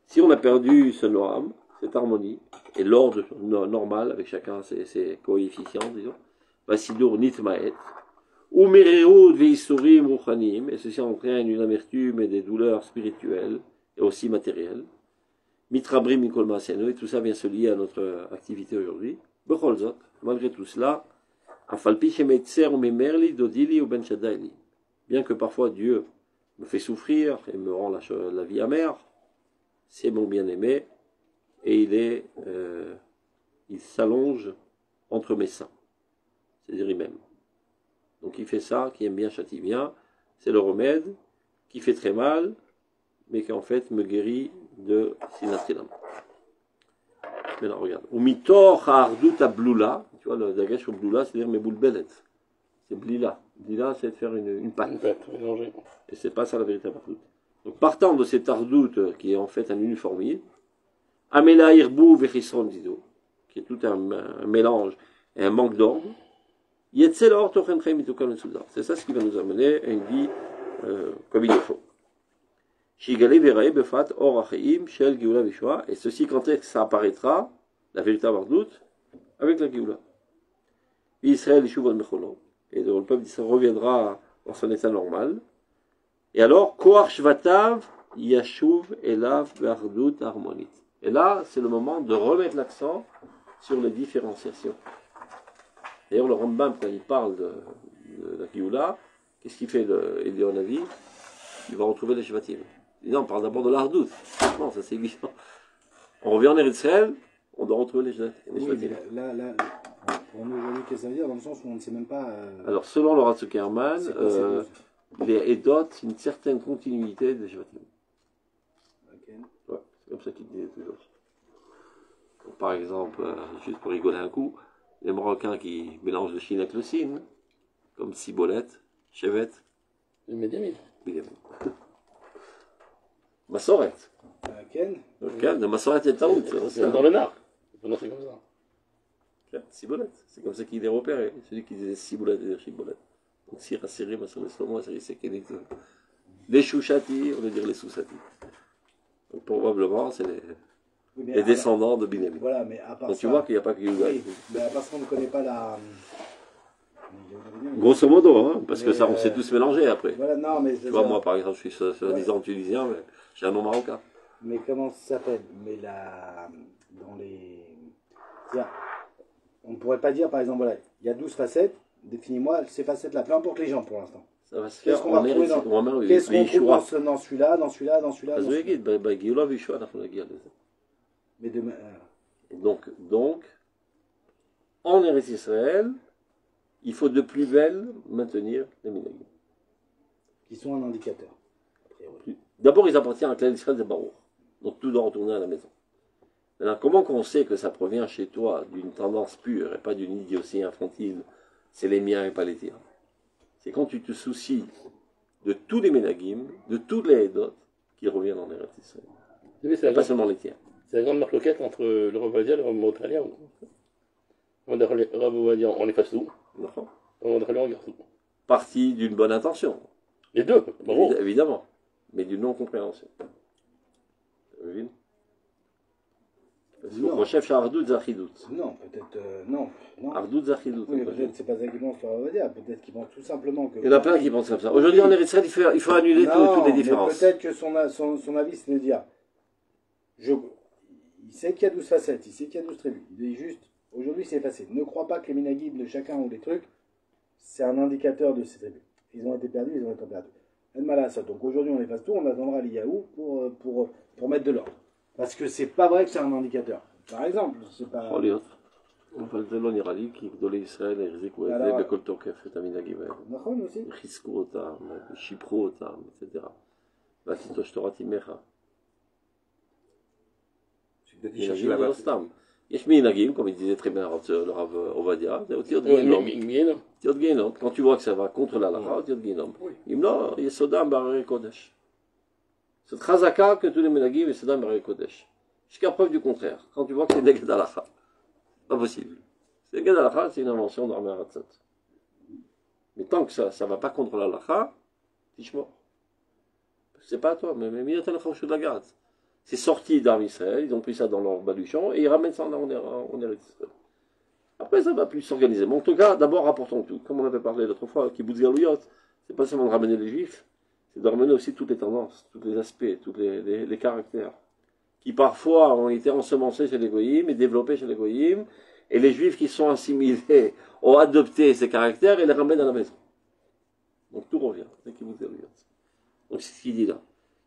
Si on a perdu ce noam, cette harmonie, et l'ordre normal, avec chacun ses coefficients, disons, Basidur Nitmaet, ou Mererud Veisurim Ruchanim, et ceci entraîne une amertume et des douleurs spirituelles, et aussi matérielles. Mitrabrim Mikol Maasenu, et tout ça vient se lier à notre activité aujourd'hui. Becholzot, malgré tout cela, Afalpi Shemetzer ou Memerli, Dodili ou Ben Shadaili. Bien que parfois Dieu me fait souffrir et me rend la vie amère, c'est mon bien-aimé, et il s'allonge entre mes seins. C'est-à-dire il m'aime. Donc il fait ça, qui aime bien châtie bien, c'est le remède, qui fait très mal, mais qui en fait me guérit de Sinatrilam. Maintenant regarde. Ou mitor ha'ardut ablula, tu vois le dagash sur blula, c'est-à-dire mes boules bellettes. C'est blila. Blila, c'est de faire une pâte. Une pâte, mélanger. Et c'est pas ça la véritable ardoute. Donc partant de cette ardoute qui est en fait un uniformide, Amela Irbu Vechisron Dido, qui est tout un mélange et un manque d'ordre, Yetzel Or Tochen Chaim Mitukan Metsudar. C'est ça ce qui va nous amener à une vie comme il le faut. Shigale Verae Befat Or Acheim Shel Geoula Vishwa, et ceci quand est-ce que ça apparaîtra, la véritable ardoute, avec la Geoula. Israël Yishuv al Mecholo, et le peuple d'Israël reviendra dans son état normal. Et alors, Koach Shvatav Yashuv Elav Be'ardut Harmonit. Et là, c'est le moment de remettre l'accent sur les différenciations. D'ailleurs, le Rambam, quand il parle de la Géoula, qu'est-ce qu'il fait, Eliyahu Hanavi? Il va retrouver les Shvatim. Il dit non, on parle d'abord de l'Ardout. Non, ça c'est évident. On revient en Eretz Israël, on doit retrouver les Shvatim. Oui, là, pour nous aujourd'hui, qu'est-ce que ça veut dire? Dans le sens où on ne sait même pas... Alors, selon le Ratzukerman, les Edot, une certaine continuité des Shvatim. Okay. Ouais, c'est comme ça qu'il disait toujours. Donc, par exemple, juste pour rigoler un coup, les Marocains qui mélangent le Chine avec le Sine, comme Cibolette, Chevet. Le Médiamine. Massoret. Ken. De Massoret et Taout. C'est dans le Nard. C'est comme ça. Cibolette. C'est comme ça qu'il est repéré. Celui qui disait Cibolette et Cibolette. Donc, Sira Siri, Massoret, Slomo, c'est les Chouchati, on veut dire les Soussati. Donc, probablement, c'est les descendants de Binyamin. Voilà, mais à part donc ça, tu vois qu'il n'y a pas que Yuga. Oui, mais à part ça, on ne connaît pas la... Grosso modo, hein, parce que ça, on s'est tous mélangés après. Voilà, non, mais tu vois, moi, par exemple, je suis soi-disant tunisien, mais j'ai un nom marocain. Mais comment ça s'appelle? Mais là, dans les... On ne pourrait pas dire, par exemple, voilà, il y a 12 facettes, définis-moi ces facettes-là, peu importe les gens pour l'instant. Ça va se faire en Eretz Israël. Qu'est-ce qu'on trouve dans celui-là, dans celui-là, dans celui-là, dans celui-là? Mais demain... Donc, en Eretz Israël, il faut de plus belle maintenir les minhagim. Qui sont un indicateur. D'abord, ils appartiennent à Klal Israël de Baruch. Donc tout doit retourner à la maison. Maintenant, comment qu'on sait que ça provient chez toi d'une tendance pure et pas d'une idiotie infantile, c'est les miens et pas les tiens? C'est quand tu te soucies de tous les minhagim, de toutes les Edot, qui reviennent en Eretz Israël. Pas seulement les tiens. C'est la grande marloquette entre le Rav Ovadia et le Rav Motralia. Le Rav Ovadia, on efface tout. Le Rav Motralia, on garde tout. Partie d'une bonne intention. Les deux, bravo. Évidemment. Mais d'une non-compréhension. Mon chef, c'est Ardout Zachidout. Non, peut-être. Non. Ardout Zachidout. Oui, peut-être c'est pas ça qu'ils pensent sur Rav. Peut-être qu'ils pensent tout simplement que. Il y en a plein qui pensent comme ça. Aujourd'hui, en Eretz Israël, il faut annuler toutes les différences. Peut-être que son avis, c'est de dire. Il sait qu'il y a 12 facettes, il sait qu'il y a 12 tribus. Il dit juste, aujourd'hui c'est effacé. Ne crois pas que les minagib de chacun ou les trucs, c'est un indicateur de ces tribus. Ils ont été perdus, ils ont été perdus. Donc aujourd'hui on efface tout, on attendra l'Iyaou pour mettre de l'ordre. Parce que c'est pas vrai que c'est un indicateur. Par exemple, c'est pas... זה נראה לי, כי גדולי ישראל החזיקו את זה בכל תוקף, את המנהגים האלה. נכון, aussi. חיזקו אותם, שיבחו אותם, etc. ועשיתו שתורת עמך. מנהגים לא סתם. יש מנהגים, comme il disait très bien le Rav Ovadia, זה אותיות גיהנום. אותיות גיהנום. Quand tu vois que ça va contre l'halakha, אותיות גיהנום. אם לא, יסודם בהררי קודש. C'est chazaka que tous les menagim יסודם בהררי קודש. Jusqu'à preuve du contraire. Quand tu vois que c'est néged halakha. Pas possible. C'est néged halakha, c'est une invention d'Armé Haratzat. Mais tant que ça ne va pas contre l'halakha, fiche mort. C'est pas à toi, mais mieux t'as le chauchou de la garde. c'est sorti d'Arm Israël, ils ont pris ça dans leur baluchon et ils ramènent ça en Eretz Israël. Après, ça va plus s'organiser. Mais en tout cas, d'abord, rapportons tout. Comme on avait parlé l'autre fois, Kibbutz Galouyot, c'est pas seulement de ramener les Juifs, c'est de ramener aussi toutes les tendances, tous les aspects, tous les caractères, qui parfois ont été ensemencés chez les Goyim et développés chez les Goyim, et les Juifs qui sont assimilés ont adopté ces caractères et les ramènent à la maison. Donc tout revient. C'est Kibbutz Galouyot. Donc c'est ce qu'il dit là.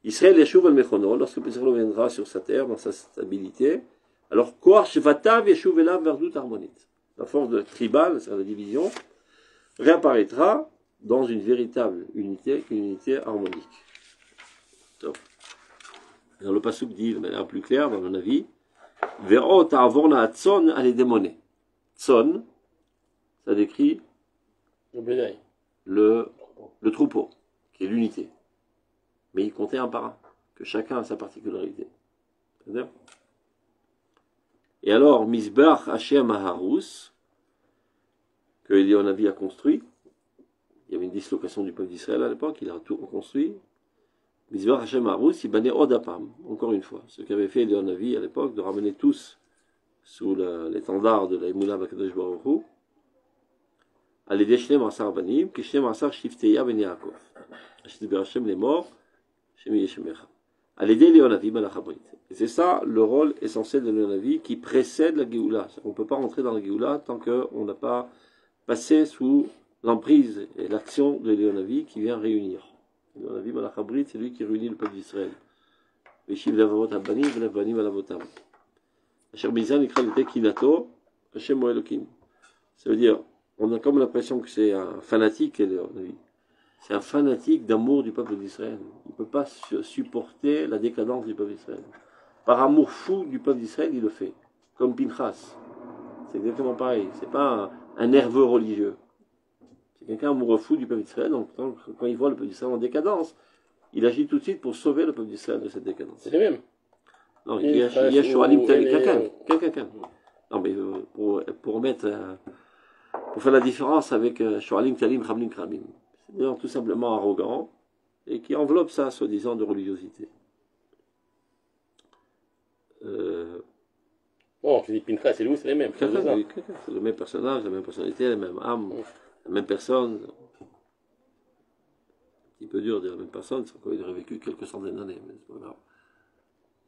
Israël Yeshuv al Mechono, lorsque Israël reviendra sur sa terre, dans sa stabilité, alors Koach Vatav Yeshuv Elav Verdut harmonite. La force tribale, c'est-à-dire la division, réapparaîtra dans une véritable unité, une unité harmonique. Donc, dans le pasuk dit, de manière plus claire, dans mon avis, Ve'ot ta'avorna atzon ale démoné. Tzon, ça décrit le troupeau, qui est l'unité. Mais il comptait un par un, que chacun a sa particularité. C'est-à-dire et alors, Mizbach Hashem Aharus, que Elionavi a construit, il y avait une dislocation du peuple d'Israël à l'époque, il a tout reconstruit. Mizbach Hashem Aharus, il banait Odapam, encore une fois, ce qu'avait fait Elionavi à l'époque, de ramener tous sous l'étendard de la Emouna Bakadosh Baruch Hu, à l'aider Shnei Marsar Banim, que Shnei Marsar Shifteya Ben Yaakov. Hashem les morts, Shem Yeshemecha. À l'aider Léonavi Malachabrit. Et c'est ça le rôle essentiel de Léonavi qui précède la Géoula. On ne peut pas rentrer dans la Géoula tant qu'on n'a pas passé sous l'emprise et l'action de Léonavi qui vient réunir. Léonavi Malachabrit, c'est lui qui réunit le peuple d'Israël. Veshiv Lavavot Abbanim, Velavbanim Alavotam. Asher Bizan Ikral Kinato, Hashem Moelokim. Ça veut dire, on a comme l'impression que c'est un fanatique, Léonavi. C'est un fanatique d'amour du peuple d'Israël. Il ne peut pas supporter la décadence du peuple d'Israël. Par amour fou du peuple d'Israël, il le fait. Comme Pinchas. C'est exactement pareil. C'est pas un nerveux religieux. C'est quelqu'un amoureux fou du peuple d'Israël. Donc, quand il voit le peuple d'Israël en décadence, il agit tout de suite pour sauver le peuple d'Israël de cette décadence. C'est le même. Non, il y a Shoalim quelqu'un. Non, mais pour faire la différence avec Shoalim Talim Khamlim Kramim. C'est tout simplement arrogant et qui enveloppe ça, soi-disant, de religiosité. Bon, je dis Pinchas et Louis, c'est les mêmes. C'est le même personnage, la même personnalité, la même âme, la même personne. Un petit peu dur de dire la même personne, c'est qu'il aurait vécu quelques centaines d'années, mais c'est pas grave.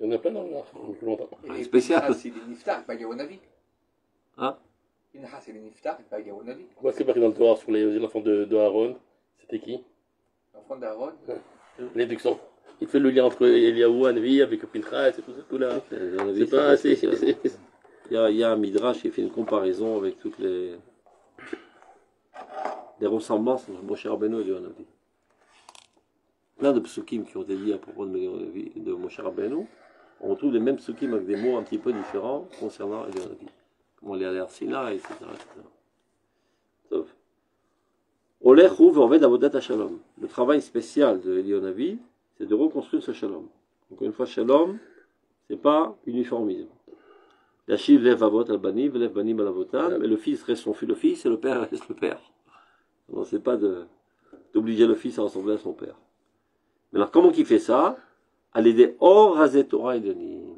Il y en a plein dans le plus longtemps. C'est spécial. Pinchas, il est Niftach, pas Yahunavi. Hein? Pinchas, il est Niftach, pas Yahunavi. Pourquoi c'est marqué dans le Torah sur les enfants de Aaron? C'était qui? L'enfant d'Aaron. L'éduction. Il fait le lien entre Eliaou, Anvi, avec Pinchas et tout ça, tout là. C'est pas assez. Il y a un Midrash qui fait une comparaison avec toutes les ressemblances entre Moshe Rabbeinu et Léonavi. Plein de psukim qui ont été dit à propos de Moshe Rabbeinu, on retrouve les mêmes psukim avec des mots un petit peu différents concernant Léonavi. Comment aller à l'Ar Sinaï, etc. Sauf. Le travail spécial de Elionavi, c'est de reconstruire ce shalom. Encore une fois, shalom, c'est pas uniformisme. Yashiv lev avot al banim, lev banim al avotam, mais le fils reste le fils et le père reste le père. Donc c'est pas d'obliger le fils à ressembler à son père. Mais alors comment il fait ça? À l'aider or hazet Torah et denim.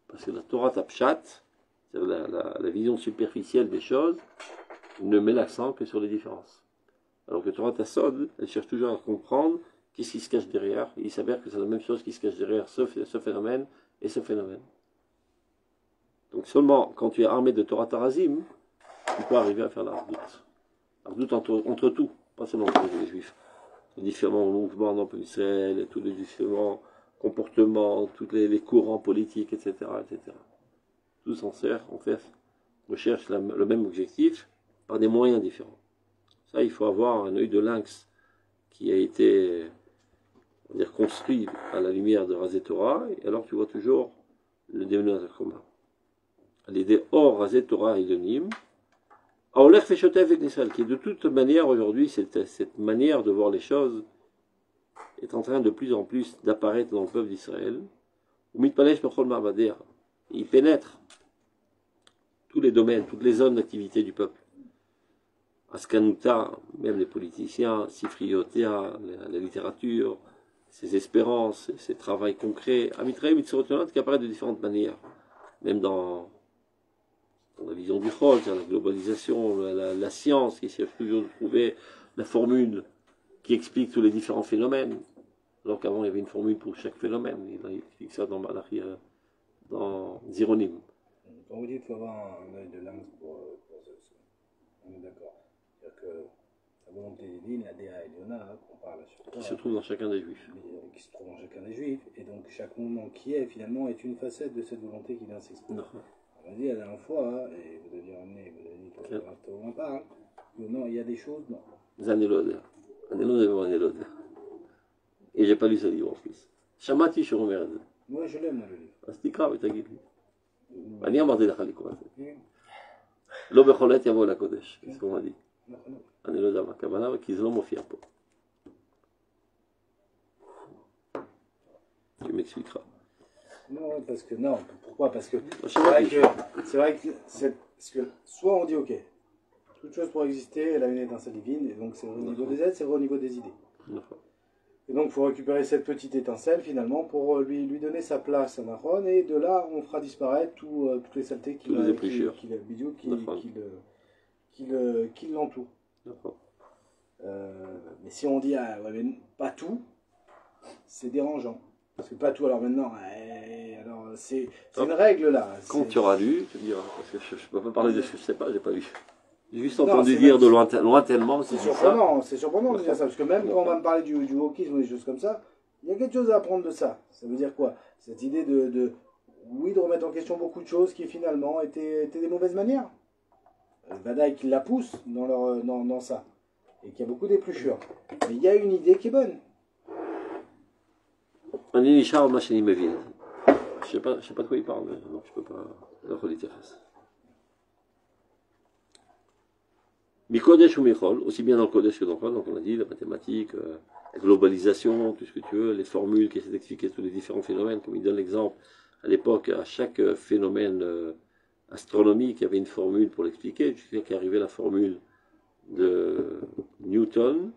Parce que la Torah tapchat, c'est-à-dire la vision superficielle des choses, ne met l'accent que sur les différences. Alors que Torah Tassod, elle cherche toujours à comprendre qu'est-ce qui se cache derrière. Et il s'avère que c'est la même chose qui se cache derrière ce phénomène et ce phénomène. Donc seulement quand tu es armé de Torah Tarazim, tu peux arriver à faire la hardoute. Hardoute entre tout, pas seulement entre les Juifs. Les différents mouvements dans Israël, tous les différents comportements, tous les courants politiques, etc., etc. Tout s'en sert, en fait, recherche le même objectif par des moyens différents. Ça, il faut avoir un œil de lynx qui a été, on va dire, construit à la lumière de Razé Torah, et alors tu vois toujours le dénominateur commun. L'idée hors Razé Torah et de Nîmes, Aoler Feshotev avec Nisraël, qui de toute manière aujourd'hui, cette manière de voir les choses est en train de plus en plus d'apparaître dans le peuple d'Israël. Il pénètre tous les domaines, toutes les zones d'activité du peuple. Askanuta, même les politiciens, Sifriotea, la littérature, ses espérances, ses travaux concrets, Amitraim Mitzvot qui apparaissent de différentes manières, même dans la vision du Chol, la globalisation, la science qui cherche toujours de trouver la formule qui explique tous les différents phénomènes. Alors qu'avant il y avait une formule pour chaque phénomène, il explique ça dans Malachi, dans Zironim. Quand vous dites qu'il faut avoir un œil de lynx pour ça, on est d'accord. C'est-à-dire que la volonté divine, la Déa Eliona, qu'on parle à chaque fois, qui se trouve dans chacun des juifs. Qui se trouve dans chacun des juifs, et donc chaque mouvement qui est finalement est une facette de cette volonté qui vient s'exprimer. On m'a dit la dernière fois, et vous deviez ramener, vous avez dit que on en parle, que non, il y a des choses, non. Zanelod. Zanelod. Et j'ai pas lu ce livre en plus. Shamati Shuromerd. Moi je l'aime le livre. Astika, mais t'as dit. אני אמרתי לך לקרוא את זה. לא בכל עת יבוא לקודש, כפי מ'a dit. אני לא יודע מה הכוונה, כי זה לא מופיע פה. Tu m'expliqueras. Non, parce que non. Pourquoi? Parce que c'est vrai que soit on dit ok, toute chose pour exister, elle a une étincelle divine, et donc c'est au niveau des êtres, c'est au niveau des idées. Et donc il faut récupérer cette petite étincelle finalement pour lui donner sa place à Nahon, et de là on fera disparaître toutes les saletés qui l'entourent. Mais si on dit ouais, mais pas tout, c'est dérangeant. Parce que pas tout, alors maintenant, alors c'est une règle là. Quand tu auras lu, tu diras, parce que je ne peux pas parler de ce que je ne sais pas, j'ai pas lu. J'ai juste entendu dire de lointainement. C'est surprenant de dire ça, parce que même quand on va me parler du wokisme ou des choses comme ça, il y a quelque chose à apprendre de ça. Ça veut dire quoi? Cette idée de remettre en question beaucoup de choses qui finalement étaient des mauvaises manières. Vadaï qui la pousse dans ça, et qu'il y a beaucoup d'épluchures. Mais il y a une idée qui est bonne. אני נשאר מה שאני מבין. je sais pas de quoi il parle, donc je peux pas לא יכול להתייחס. Mikodesh ou Michol, aussi bien dans le Kodesh que dans le Chol, donc on a dit la mathématique, la globalisation, tout ce que tu veux, les formules qui essaient d'expliquer tous les différents phénomènes, comme il donne l'exemple, à l'époque, à chaque phénomène astronomique, il y avait une formule pour l'expliquer, jusqu'à qu'arrivait la formule de Newton,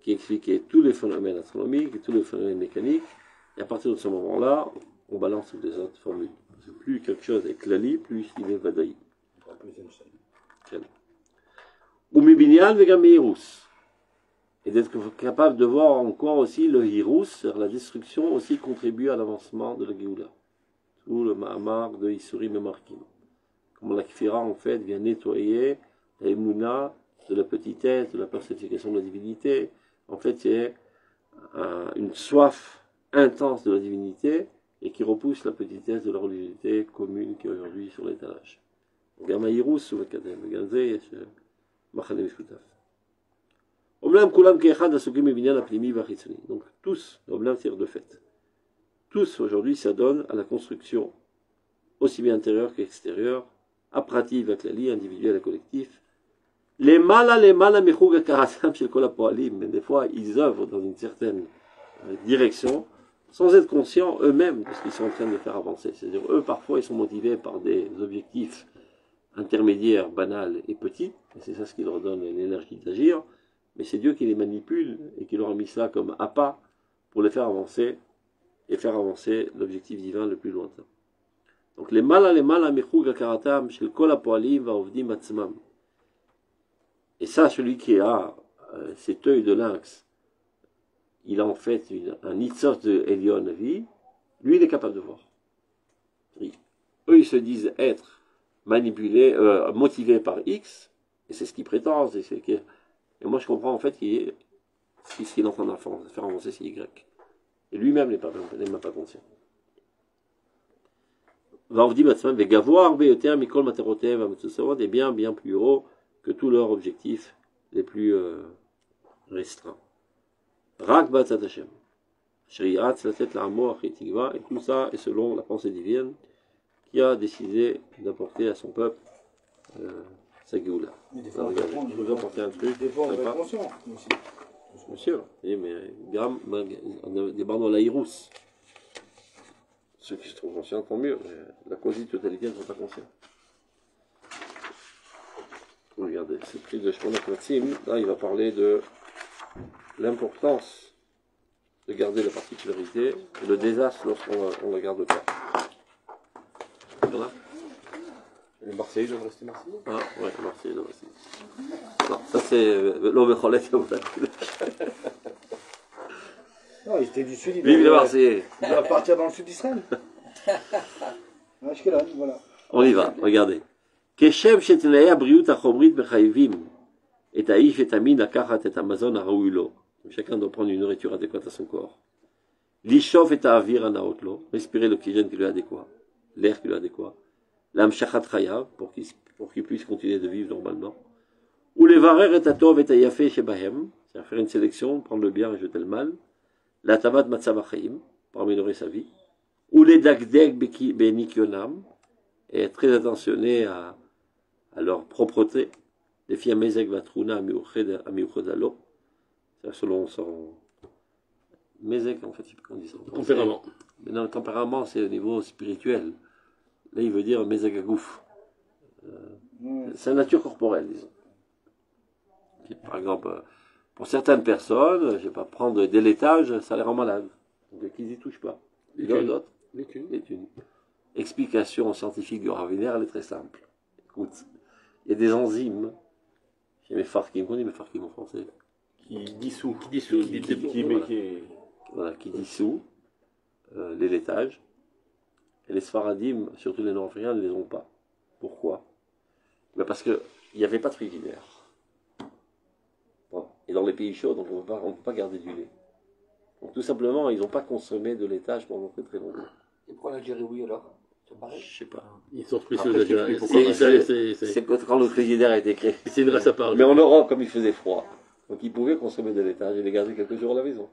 qui expliquait tous les phénomènes astronomiques et tous les phénomènes mécaniques. Et à partir de ce moment-là, on balance toutes les autres formules. Parce que plus quelque chose est clali, plus il est vadaï. Ou mibinyan vegam hirus. Et d'être capable de voir encore aussi le hirus, la destruction, aussi contribue à l'avancement de la Géoula. Tout le Mahamar de Isurim et Markim. Comme la Kfira, en fait, vient nettoyer la Emouna de la petitesse, de la personnification de la divinité. En fait, c'est une soif intense de la divinité et qui repousse la petitesse de la religiosité commune qui est aujourd'hui sur l'étalage. Donc, tous, c'est de fait. Tous aujourd'hui s'adonnent à la construction, aussi bien intérieure qu'extérieure, apprative avec la lie, individuelle et collectif. Les malas, mechouga karatam chez Kol HaPoalim, mais des fois ils œuvrent dans une certaine direction, sans être conscients eux-mêmes de ce qu'ils sont en train de faire avancer. C'est-à-dire, eux, parfois, ils sont motivés par des objectifs intermédiaires, banals et petits, et c'est ça ce qui leur donne l'énergie d'agir, mais c'est Dieu qui les manipule et qui leur a mis ça comme appât pour les faire avancer et faire avancer l'objectif divin le plus lointain. Donc, les malas, mechouga karatam chez Kol HaPoalim va'ovdim atzmam. Et ça, celui qui a cet œil de lynx, il a en fait un nitzos de Elion Navi, lui il est capable de voir. Eux ils se disent être manipulés, motivés par X, et c'est ce qu'ils prétendent, et moi je comprends en fait qu'il ce qu'il est en train de faire avancer c'est Y. Et lui-même n'est même pas conscient. Et bien plus haut que tous leurs objectifs les plus restreints. Rak Batzat Hashem. Shri'at la tête la mort et tout ça est selon la pensée divine qui a décidé d'apporter à son peuple sa Géoula. Mais des fois, je vous apporter un truc. Des fois, on va être conscient aussi. Monsieur, mais des bandes dans l'Aïrous. Ceux qui se trouvent conscients, tant mieux. Mais la quasi-totalité ne sont pas conscients. Regardez, c'est pris de Shmonat Matzim. Là, il va parler de l'importance de garder la particularité, et le désastre lorsqu'on ne la garde pas. Voilà. Les Marseillais doivent rester Marseillais. Ah, ouais, les Marseillais doivent rester. Non, ça c'est l'homme Cholet. Non, ils étaient du sud. Vive les Marseillais. Ils doivent partir dans le sud d'Israël. Ashkelon, voilà. On y va, regardez. Keshem shetnei abriut achomrit bechayvim. Et taïf et tamin akarat et amazon araouilo. Chacun doit prendre une nourriture adéquate à son corps. L'ishof et avir anaotlo. Respirer l'oxygène qui lui est adéquat. L'air qui lui est adéquat. L'amshachat chayav, pour qu'il puisse continuer de vivre normalement. Ou les varer et atov et ayafé shebahem. C'est-à-dire faire une sélection, prendre le bien et jeter le mal. La tabat matzav achayim, pour améliorer sa vie. Ou les dagdeg benikionam, et être très attentionné à leur propreté. Les filles amezek vatruna amiuchodalo, c'est selon son mezek en fait, on dit ça. Tempérament. Mais non, le tempérament c'est au niveau spirituel. Là il veut dire mezek agouf. C'est la nature corporelle, disons. Par exemple, pour certaines personnes, je ne vais pas prendre des laitages, ça les rend malades. Donc qu'ils n'y touchent pas. Et d'autres, les thunes. Explication scientifique du Raviner, elle est très simple. Écoute, il y a des enzymes, chez mes farkim, qu'on dit mes farkim en français, Qui dissout. qui dissout les laitages. Et les Sfaradim, surtout les Nord-Africains, ne les ont pas. Pourquoi? Ben parce qu'il n'y avait pas de frigidaire. Bon. Et dans les pays chauds, donc on ne peut pas garder du lait. Donc tout simplement, ils n'ont pas consommé de laitage pendant très très longtemps. Et pourquoi l'Algérie, oui alors? Je sais pas. Ils sont plus Après, c'est quand le frigidaire a été créé. C'est une race à part. Mais en Europe, comme il faisait froid, donc ils pouvaient consommer de laitage et les garder quelques jours à la maison.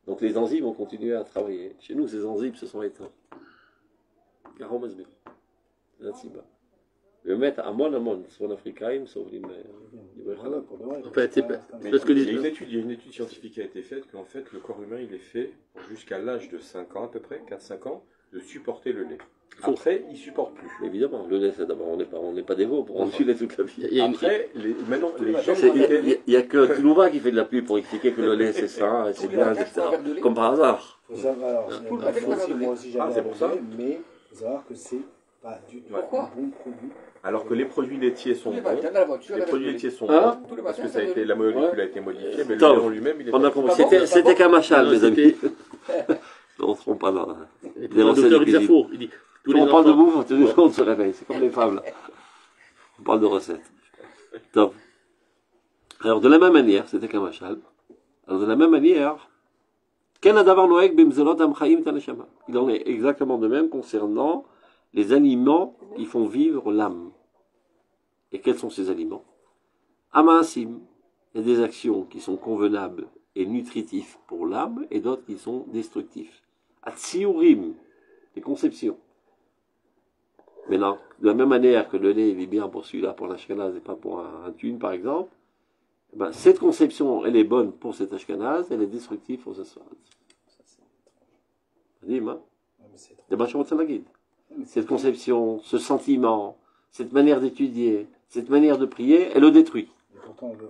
Donc les enzymes ont continué à travailler. Chez nous, ces enzymes se sont éteints. Le mettre à mon, soit africain, soit En fait, c'est parce que il y a une étude scientifique qui a été faite qu'en fait, le corps humain, il est fait jusqu'à l'âge de 5 ans à peu près, 4-5 ans, de supporter le lait. Après, il ne supporte plus. Évidemment, le lait, c'est d'abord, on n'est pas des veaux pour prendre du lait toute la vie. Après, maintenant, les gens... Il n'y a que Toulouba qui fait de la pluie pour expliquer que le lait, c'est ça, c'est bien, etc. Comme par hasard. Il faut savoir, moi aussi j'avais c'est pour ça. Mais il faut savoir que c'est pas du tout un bon produit. Alors que les produits laitiers sont bons. Les produits laitiers sont Hein? bons. Parce que ça a été, la molécule a été modifiée, mais le lait en lui-même, il est pas. C'était qu'un machal, mes amis. On ne se trompe pas là. Le docteur Xafo, il dit on parle de bouffe, tout le monde se réveille. C'est comme les femmes là. On parle de recettes. Top. Alors de la même manière, c'était qu'un machal. Alors de la même manière, il en est exactement de même concernant les aliments qui font vivre l'âme. Et quels sont ces aliments? Amasim, il y a des actions qui sont convenables et nutritifs pour l'âme, et d'autres qui sont destructifs. Atsiurim, les conceptions. Maintenant, de la même manière que le lait il est bien pour celui-là, pour l'ashkenaz et pas pour un thune par exemple, ben, cette conception, elle est bonne pour cet ashkenaz, elle est destructive pour ce soir. Dis-moi. Cette conception, ce sentiment, cette manière d'étudier, cette manière de prier, elle le détruit. Et pourtant, on veut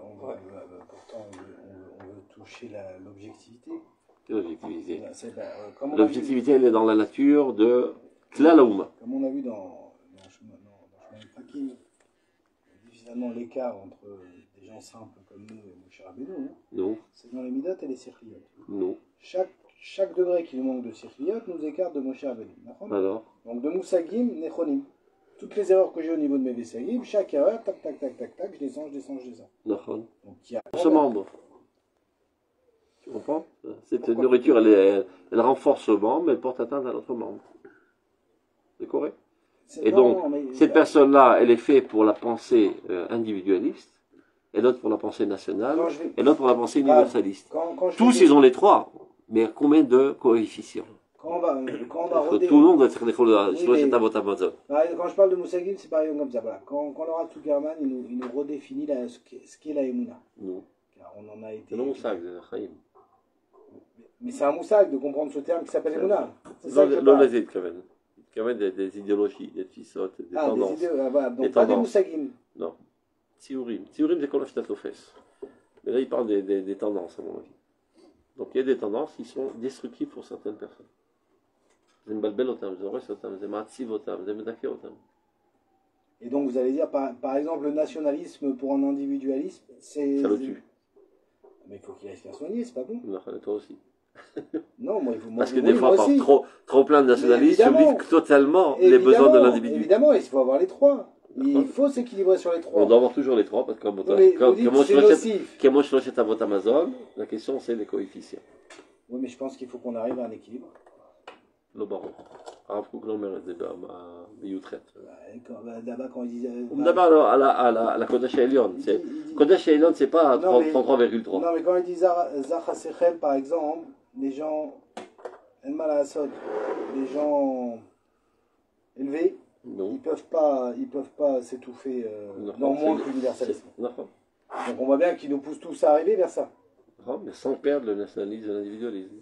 toucher l'objectivité. Quelle objectivité? L'objectivité, elle est dans la nature de Klalaouma. Comme on a vu dans Shmuel Fakim, finalement l'écart entre des gens simples comme nous et Moshe Rabbeinu, non. C'est dans les Midot et les Sirchliot. Non. Chaque degré qui nous manque de Sirchliot nous écarte de Moshe Rabbeinu. Alors. Donc de Moussagim, Nechonim. Toutes les erreurs que j'ai au niveau de mes Vessagim, chaque erreur, tac, tac, tac, tac, tac, je descends. Nechon. Donc il y a ce membre. Tu comprends? Cette nourriture, elle renforce le membre, mais elle porte atteinte à l'autre membre. C'est correct? Et donc, cette personne-là, elle est faite pour la pensée individualiste, et l'autre pour la pensée nationale, et l'autre pour la pensée universaliste. Tous, ils ont les trois, mais combien de coefficients? Quand on va roder... Tout le monde doit être quand je parle de Moussagim, c'est par exemple comme ça. Voilà. Quand Laura Tugerman, il nous redéfinit ce qu'est la Emouna. Non. Car on en a été... C'est un moussag, mais c'est un moussag de comprendre ce terme qui s'appelle Emouna. C'est ça que je parle. Quand même des idéologies, des tissotes, des tendances. Voilà. Donc pas des Moussagim. Non. Tsiurim, c'est qu'on a fait aux fesses. Mais là, il parle des tendances, à mon avis. Donc il y a des tendances qui sont destructives pour certaines personnes. Et donc vous allez dire, par exemple, le nationalisme pour un individualisme, c'est... Ça le tue. Mais il faut qu'il aille se faire soigner, c'est pas bon. Non, toi aussi. Non, moi il faut... Parce que des fois, par trop plein de nationalistes, j'oublie totalement les besoins de l'individu. Évidemment, il faut avoir les trois. Il faut s'équilibrer sur les trois. On doit avoir toujours les trois, parce que comme moi je l'achète à votre Amazon, la question c'est les coefficients. Oui, mais je pense qu'il faut qu'on arrive à un équilibre. Le baron. הרב קוק לא אומר את זה בי"ח. D'abord quand il disait... הוא מדבר על הקודש העליון. קודש העליון c'est pas 33,3. Non, mais quand il dit Zach HaSechel, par exemple, les gens... El Malasot, les gens élevés, ils peuvent pas s'étouffer dans moins que l'universalisme. Donc on voit bien qu'ils nous poussent tous à arriver vers ça. Non, mais sans perdre le nationalisme et l'individualisme.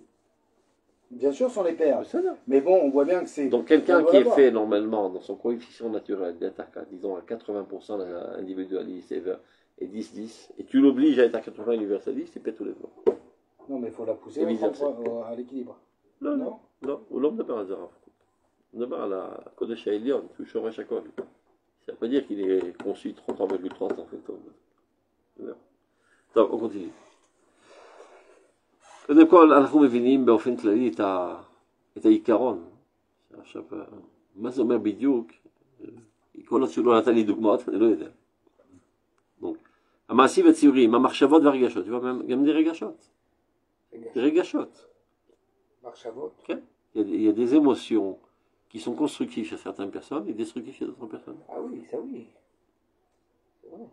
Bien sûr, sans les perdre. Mais bon, on voit bien que c'est... Donc quelqu'un qui est fait normalement dans son coefficient naturel d'être à, disons, à 80% individualiste et 10-10, et tu l'obliges à être à 80 universaliste, il pète tous les plombs. Non, mais il faut la pousser à l'équilibre. Non, ou l'homme de par hasard. On demande à la Kodesh Elion, tout Shoresh Hakol. Ça ne veut pas dire qu'il est conçu 33,3 en fait. Donc, on continue. קודם כל, אנחנו מבינים באופן כללי את העיקרון. עכשיו, מה זה אומר בדיוק? כל עוד שהוא לא נתן לי דוגמאות, אני לא יודע. המעשים והציורים, המחשבות והרגשות, גם די רגשות. רגשות. מחשבות? כן. Il y a des émotions qui sont constructives chez certaines personnes et destructives chez d'autres personnes. Ah oui, ça oui. C'est vrai.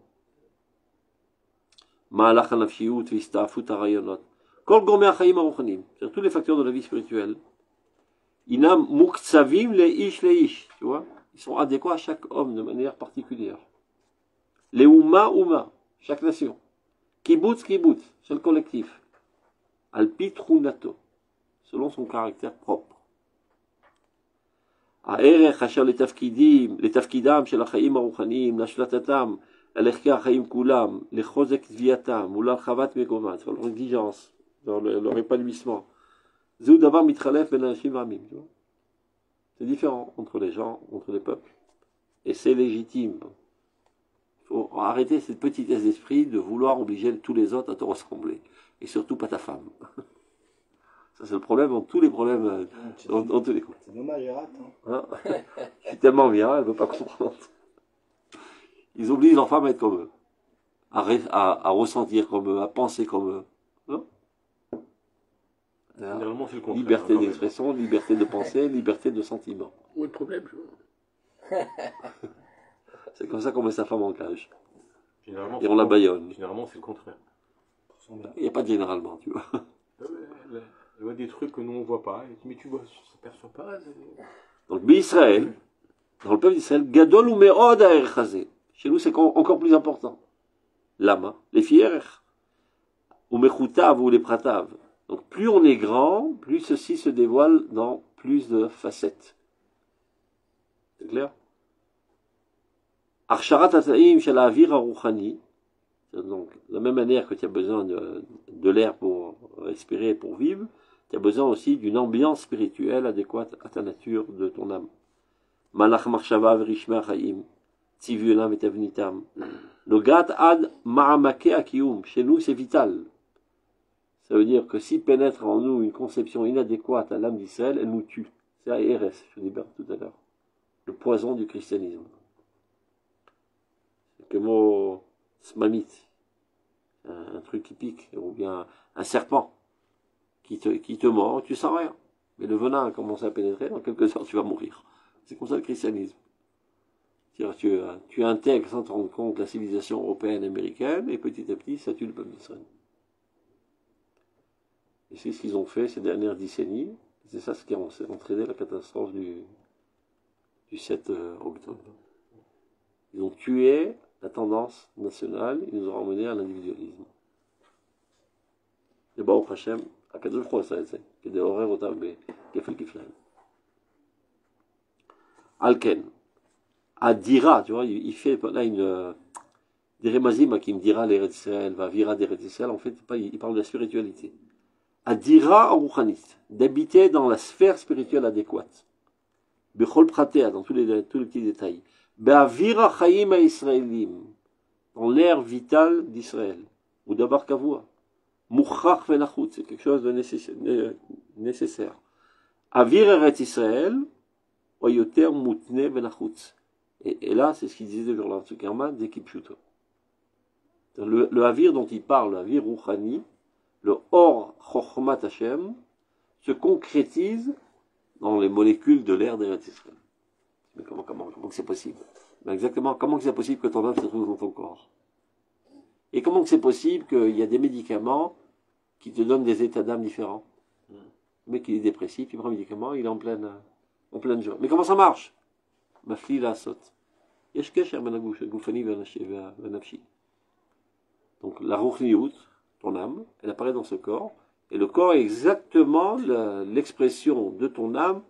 מהלך הנפשיות והסתעפות הרעיונות. כל גורמי החיים הרוחניים, c'est-à-dire tous les facteurs de la vie spirituelle, אינם מוקצבים לאיש לאיש, tu vois, ils sont adéquats à chaque homme de manière particulière. לאומה אומה, chaque nation. קיבוץ קיבוץ, c'est le collectif. על פי תכונתו, selon son caractère propre. הערך אשר לתפקידם של החיים הרוחניים, להשלטתם, על ערכי החיים כולם, לחוזק תביעתם ולהרחבת מקומם, sur leur exigence, dans leur épanouissement. זהו דבר מתחלף בין אנשים ועמים. C'est différent entre les gens, entre les peuples. Et c'est légitime. Il faut arrêter cette petitesse d'esprit de vouloir obliger tous les autres à te ressembler. Et surtout pas ta femme. Ça c'est le problème dans tous les problèmes, dans tous les coups. C'est dommage, elle rate. Hein. Je suis tellement bien, elle ne veut pas comprendre. Ils obligent leurs femmes à être comme eux, à ressentir comme eux, à penser comme eux. Non? Généralement, c'est le contraire. Liberté d'expression, liberté de penser, liberté de sentiment. Où est le problème? C'est comme ça qu'on met sa femme en cage. Et on la bâillonne. Généralement, c'est le contraire. Il n'y a pas de généralement, tu vois. Elle voit des trucs que nous, on ne voit pas. Mais tu vois, ça ne perçoit pas. Donc, Israël, dans le peuple d'Israël, Gadol ou Me'od ha'erech hazeh. Chez nous, c'est encore plus important. Lama, les fierch, ou mechutav, ou les pratav. Donc, plus on est grand, plus ceci se dévoile dans plus de facettes. C'est clair? Arsharat ata'im shel ha'avir ha'ruchani. Donc, de la même manière que tu as besoin de l'air pour respirer, pour vivre, tu as besoin aussi d'une ambiance spirituelle adéquate à ta nature, de ton âme. Malach marshava v'rishma chayim. Tzivunam et tavnitam. Logat ad ma'amake akiyum. Chez nous, c'est vital. Ça veut dire que si pénètre en nous une conception inadéquate à l'âme d'Israël, elle nous tue. C'est ARS, je dis bien tout à l'heure. Le poison du christianisme. C'est comme au smamite. Un truc qui pique, ou bien un serpent qui te mord, tu sens rien. Mais le venin a commencé à pénétrer, dans quelques heures tu vas mourir. C'est comme ça le christianisme. Tu intègres sans te rendre compte la civilisation européenne, américaine, et petit à petit, ça tue le peuple d'Israël. Et c'est ce qu'ils ont fait ces dernières décennies. C'est ça ce qui a entraîné la catastrophe du 7 octobre. Ils ont tué la tendance nationale, ils nous ont ramené à l'individualisme. Et Baruch Hashem, הקדוש ברוך הוא עשה את זה, כדי לעורר אותם בכפל כפליים. על כן, Adira, tu vois, il fait là des remazim qui me dira l'Eretz Israël, va vira d'Eretz Israël, en fait, il parle de la spiritualité. Adira Aruchanit, d'habiter dans la sphère spirituelle adéquate. Bechol Pratea, dans tous les petits détails. Be'avira Chaim Israelim, dans l'air vital d'Israël. Ou d'Abar Kavua. Mouchach Venachut, c'est quelque chose de nécessaire. Avir Eret Israël, Oyoter Moutne Venachut. Et là, c'est ce qu'il disait de Jorlan Tsukerman, d'Ekipshuto. Le Avir dont il parle, le Avir Rouchani, le Or Chochmat Hashem, se concrétise dans les molécules de l'air d'Eretz Israël. Mais comment c'est possible? Ben exactement, comment c'est possible que ton âme se trouve dans ton corps? Et comment c'est possible qu'il y a des médicaments qui te donnent des états d'âme différents? Le mec, il est dépressif, il prend un médicament, il est en pleine joie. Mais comment ça marche? Mafli la saute. Yesh kesher ben gufani venafshi. Donc la ruchniyut, ton âme, elle apparaît dans ce corps, et le corps est exactement l'expression de ton âme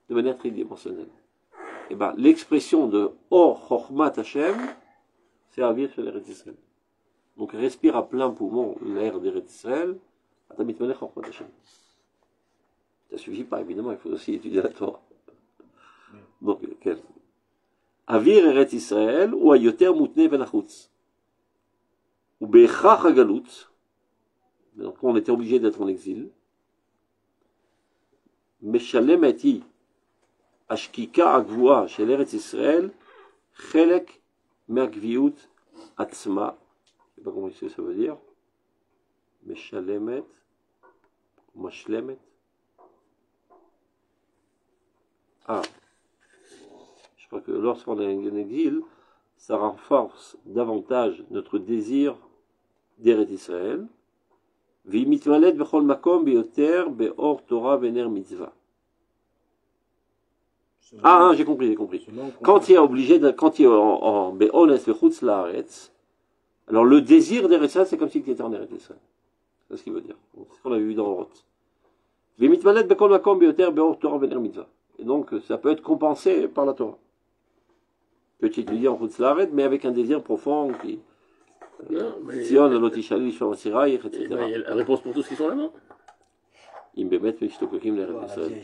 de manière tridimensionnelle. Et ben l'expression de Or Chochmat Hashem, c'est Avir chez l'Eretz Israël. Donc respire à plein poumon l'air d'Eretz Israël, Atamit Melech Chochmat Hashem. Ça suffit pas, évidemment, il faut aussi étudier la Torah. Donc, Avir Eretz Israël, ou Ayoter Moutne Venachutz. Ou Bechach Hagalut. Donc, on était obligé d'être en exil. Meshalem eti Ashkika Agvua chez l'Eretz Israël, Chelek Mergviut Atzma. Je ne sais pas comment ça veut dire. Meshalemet, Mashlemet. Ah, je crois que lorsqu'on est en exil, ça renforce davantage notre désir d'Eretz Israël. V'imitmalet bechol makom beyoter beor Torah vener mitzvah. Ah, j'ai compris. Quand il est obligé, quand il est en be'ones vechutz laaretz, alors le désir d'Eretz Israël, c'est comme si il était en Eretz Israël. C'est ce qu'il veut dire. C'est ce qu'on a vu dans Oroth. V'imitmalet bechol makom beyoter beor Torah vener mitzvah. Et donc, ça peut être compensé par la Torah. Petit étudier en Chutz Laaretz, mais avec un désir profond qui. Sion, Lotishali, Shorasiraï, etc. Il y a la réponse pour tous qui sont là-bas. Imbemet, Mishtokokim, l'Eretz Israël.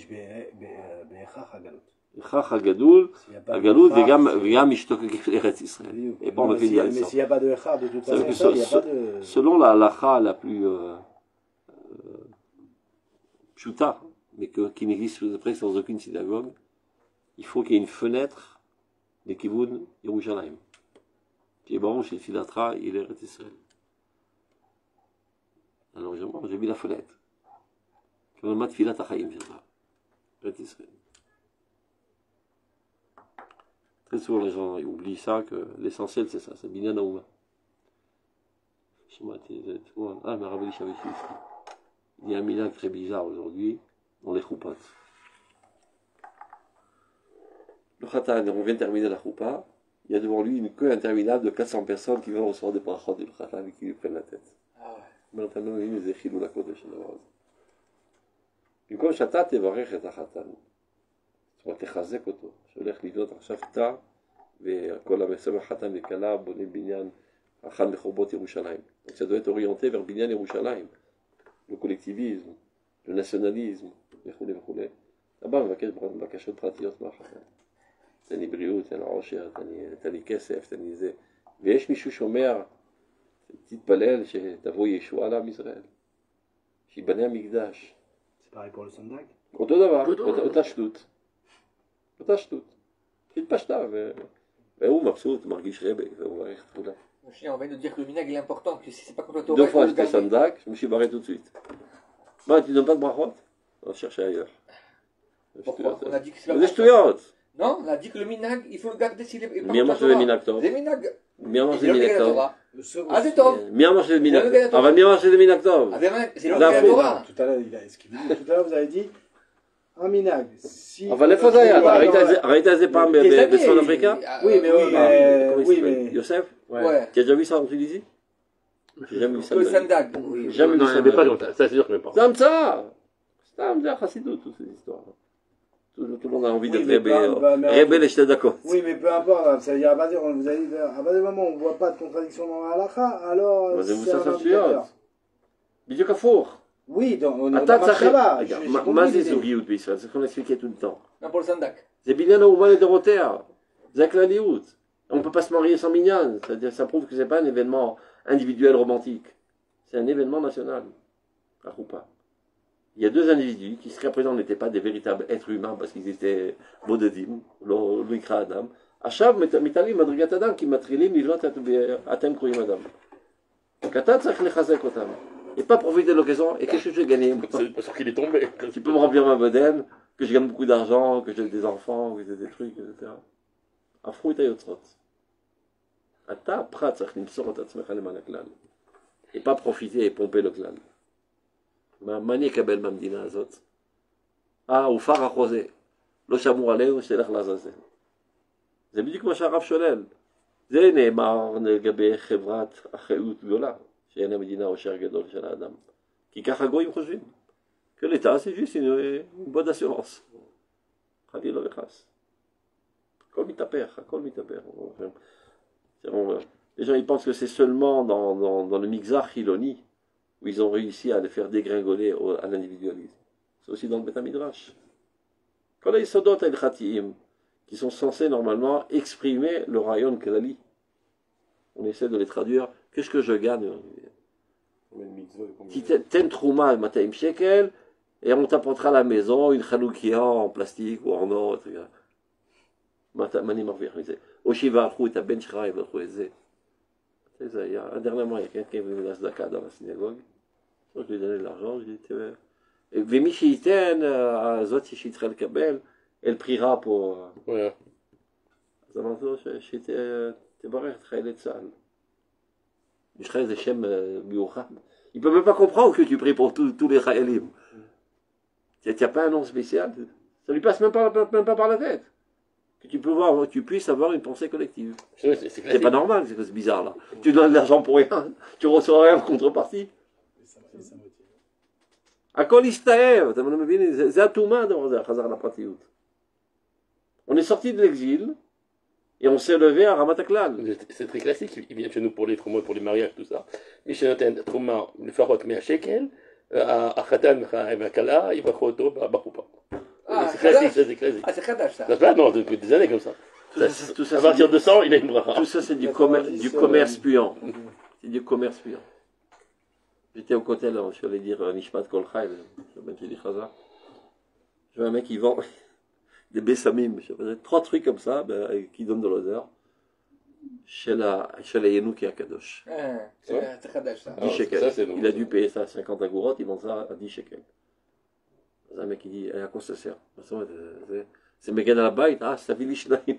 Chach Hagadoul, Hagadoul, Vegam Mishtokokim, l'Eretz Israël. Et pas on fait mais s'il n'y a pas de Echad, de toute façon, il n'y a pas de. Selon la halacha la plus. Pshuta, mais qui n'existe presque dans aucune synagogue, il faut qu'il y ait une fenêtre de Kivun Yerushalayim. Qui est bon chez Filatra, il est Eretz Israël. Alors j'ai mis la fenêtre. Je vais mettre Filat Achaim, Eretz Israël. Très souvent les gens oublient ça, que l'essentiel c'est ça, c'est Binyan Haouma. Ah, mais Rabbi Shavish, il y a un minag très bizarre aujourd'hui. On les choupat. Le Khatan, on vient de terminer la choupa, il y a devant lui une queue interminable de 400 personnes qui viennent recevoir des brachot du Khatan et qui lui prennent la tête. Maintenant, il nous écrit la côte de Shalawaz. במקום שאתה תברך את החתן, זאת אומרת תחזק אותו, שהולך לבנות עכשיו תא, וכל המסמך החתן וכלה בונים בניין אחד מחורבות ירושלים. Donc ça doit être orienté vers בניין ירושלים, le collectivisme, le nationalisme, וכו' וכו'. אתה בא מבקש בקשות פרטיות מהחתן. תן לי בריאות, תן לי עושר, תן לי כסף, תן לי זה. ויש מישהו שאומר, תתפלל שתבוא ישועה לעם ישראל, שיבנה המקדש. pareil pour le Sandak. אותו דבר, אותה שטות. אותה שטות. התפשטה, והוא מבסוט, מרגיש רבי, והוא מברך את כולם. On vient de dire que le minag est important, que si c'est pas contre la Torah. Deux fois j'étais Sandak, je me suis barré tout de suite. Bah, tu donnes pas de brachot? On va chercher ailleurs. Pourquoi? On a dit que c'est la brachot. Non, on a dit que le minag, il faut le garder s'il est pas Mia mange le minag tov. Le minag. Mia mange le minag tov. Ah, c'est tov. Mia mange le minag tov. Ah, va Mia mange le minag tov. C'est le minag Torah. Tout à l'heure, tout à l'heure, vous avez dit un minag. אבל איפה זה היה? ראית את זה פעם בצפון אפריקה? Oui, mais יוסף? Ouais. Tu as déjà vu ça en Tunisie? J'ai jamais vu ça. Le Sandag. Jamais vu Non, il n'y avait pas longtemps, ça c'est sûr que même pas. C'est comme ça. C'est comme ça, Chassidut, toutes ces histoires. Tout le monde a envie d'être rebelle et j'étais d'accord. Oui, mais peu importe, ça veut dire à partir du moment où on ne voit pas de contradiction dans la halakha, alors c'est un indicateur. בדיוק הפוך. Oui, on est dans Marshava. Mazé Zogiout B'Israël, c'est ce qu'on expliquait tout le temps. Non, pour le Sandak. C'est Binyan Ouman et Dorothea. Zak Laliout. On ne peut pas se marier sans Minyan. C'est-à-dire, ça prouve que ce n'est pas un événement individuel romantique. C'est un événement national. À Roupa. Il y a deux individus qui, jusqu'à présent, n'étaient pas des véritables êtres humains parce qu'ils étaient Bodedim, Loïkra Adam. Achav, Mitali, Madrigat Adam, qui matrilim, Livrat Atem Kroyim Adam. Kata, Tzach Lechazek Otam. Et pas profiter de l'occasion. Et qu'est-ce que je vais gagner? C'est pas sûr qu'il est tombé. Tu peux me remplir ma bedaine, que je gagne beaucoup d'argent, que j'ai des enfants, que j'ai des trucs, etc. Afrou et Ayotzrot. Ata, Prat, Tzach Nimsor, Tatzmecha Leman Aklal. Et pas profiter et pomper le clan. Mani Kabel Mamdina Azot. Ah, ou Farah Rosé. Lo Shamour Aleu, Shelach Lazazel. זה בדיוק מה שהרב שולל. זה נאמר לגבי חברת אחריות גדולה, שאין המדינה עושר גדול של האדם. כי ככה גויים חושבים. que l'État, c'est juste une bonne assurance. חלילה וחס. הכל מתהפך, הכל מתהפך. Les gens ils pensent que c'est seulement dans le Migzar Chiloni où ils ont réussi à les faire dégringoler à l'individualisme. C'est aussi dans le Beth Midrash. Quand les Sodot el-Khati'im, qui sont censés normalement exprimer le rayon Klali, on essaie de les traduire. Qu'est-ce que je gagne? Ten trouma mataim shekel, et on t'apportera à la maison une chaloukia en plastique ou en or, etc. Mani marvir, au shiva alchou et à ben shra et alchou et zé. Dernièrement, il y a quelqu'un qui est venu à Zdaka dans la synagogue. Je lui ai donné de l'argent, je lui ai dit, et Vemishi iten, à Zot Yishitrel Kabel, elle priera pour. Ouais. אז אמרתי לו שתברך את חיילי צה"ל. יש לך איזה שם מיוחד. Il peut même pas comprendre que tu pries pour tous les חיילים. Tu n'as pas un nom spécial. Ça lui passe même pas par la tête. Que tu puisses avoir une pensée collective. C'est pas normal, c'est bizarre là. Tu donnes de l'argent pour rien, tu reçois rien en contrepartie. הכל הסתאב, אתה מבין? זה התאומה הדבר הזה, החזרה לפרטיות. On est sorti de l'exil et on s'est levé à Ramat HaKlal. C'est très classique, ils viennent chez nous pour les traumas, pour les mariages, tout ça. Mais chez nous, trauma, le farot mais à shekel, à Khatan et à Kala, il va khoto, à Bakoupa. C'est classique, c'est classique. Ah, c'est Khadash ça. Ça non, depuis des années comme ça. Tout ça, à partir de 100, il a une bracha. Tout ça, c'est du commerce puant. C'est du commerce puant. J'étais au côté là, je suis allé dire Nishmat Kol Chai, je vais dire Chaza. Je vois un mec qui vend des bessamim, 3 trucs comme ça, qui donnent de l'odeur, chez la Yenouk et à Kadosh. C'est Khadash ça. 10 shekels. Il a dû payer ça à 50 agourotes, il vend ça à 10 shekels. Un mec qui dit, à quoi ça sert? C'est Megan à la baït, c'est la ville Ishnaïm.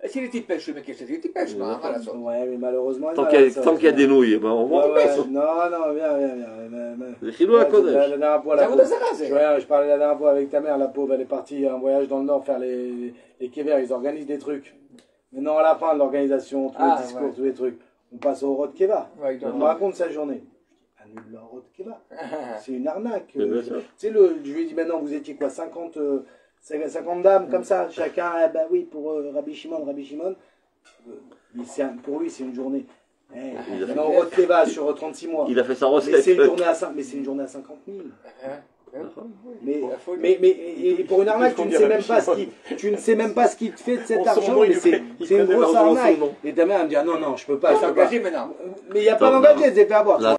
S'il est pêche, le mec qui est pêche, ouais, mais malheureusement. Tant qu'il y a des nouilles, on va en pêche. Non, viens. C'est Chilou à Kodesh. Je parlais la dernière fois avec ta mère, la pauvre, elle est partie en voyage dans le Nord faire les kévers, ils organisent des trucs. Maintenant, à la fin de l'organisation, tous les discours, tous les trucs, on passe au Rod Keva. On me raconte sa journée. Annule le Rod Keva. C'est une arnaque. Tu sais, je lui ai dit maintenant, vous étiez quoi, 50 dames comme ça, chacun, ben oui, pour Rabbi Shimon. Pour lui, c'est une journée. Maintenant, on Rod sur 36 mois. Il a fait sa recette. Mais c'est une journée à 50 000. Mais pour une arnaque, tu ne sais même pas ce qu'il te fait de cet argent, mais c'est une grosse arnaque. Et ta mère me dit, non, je peux pas. Engagé maintenant. Mais il n'y a pas d'engagé, c'est fait avoir.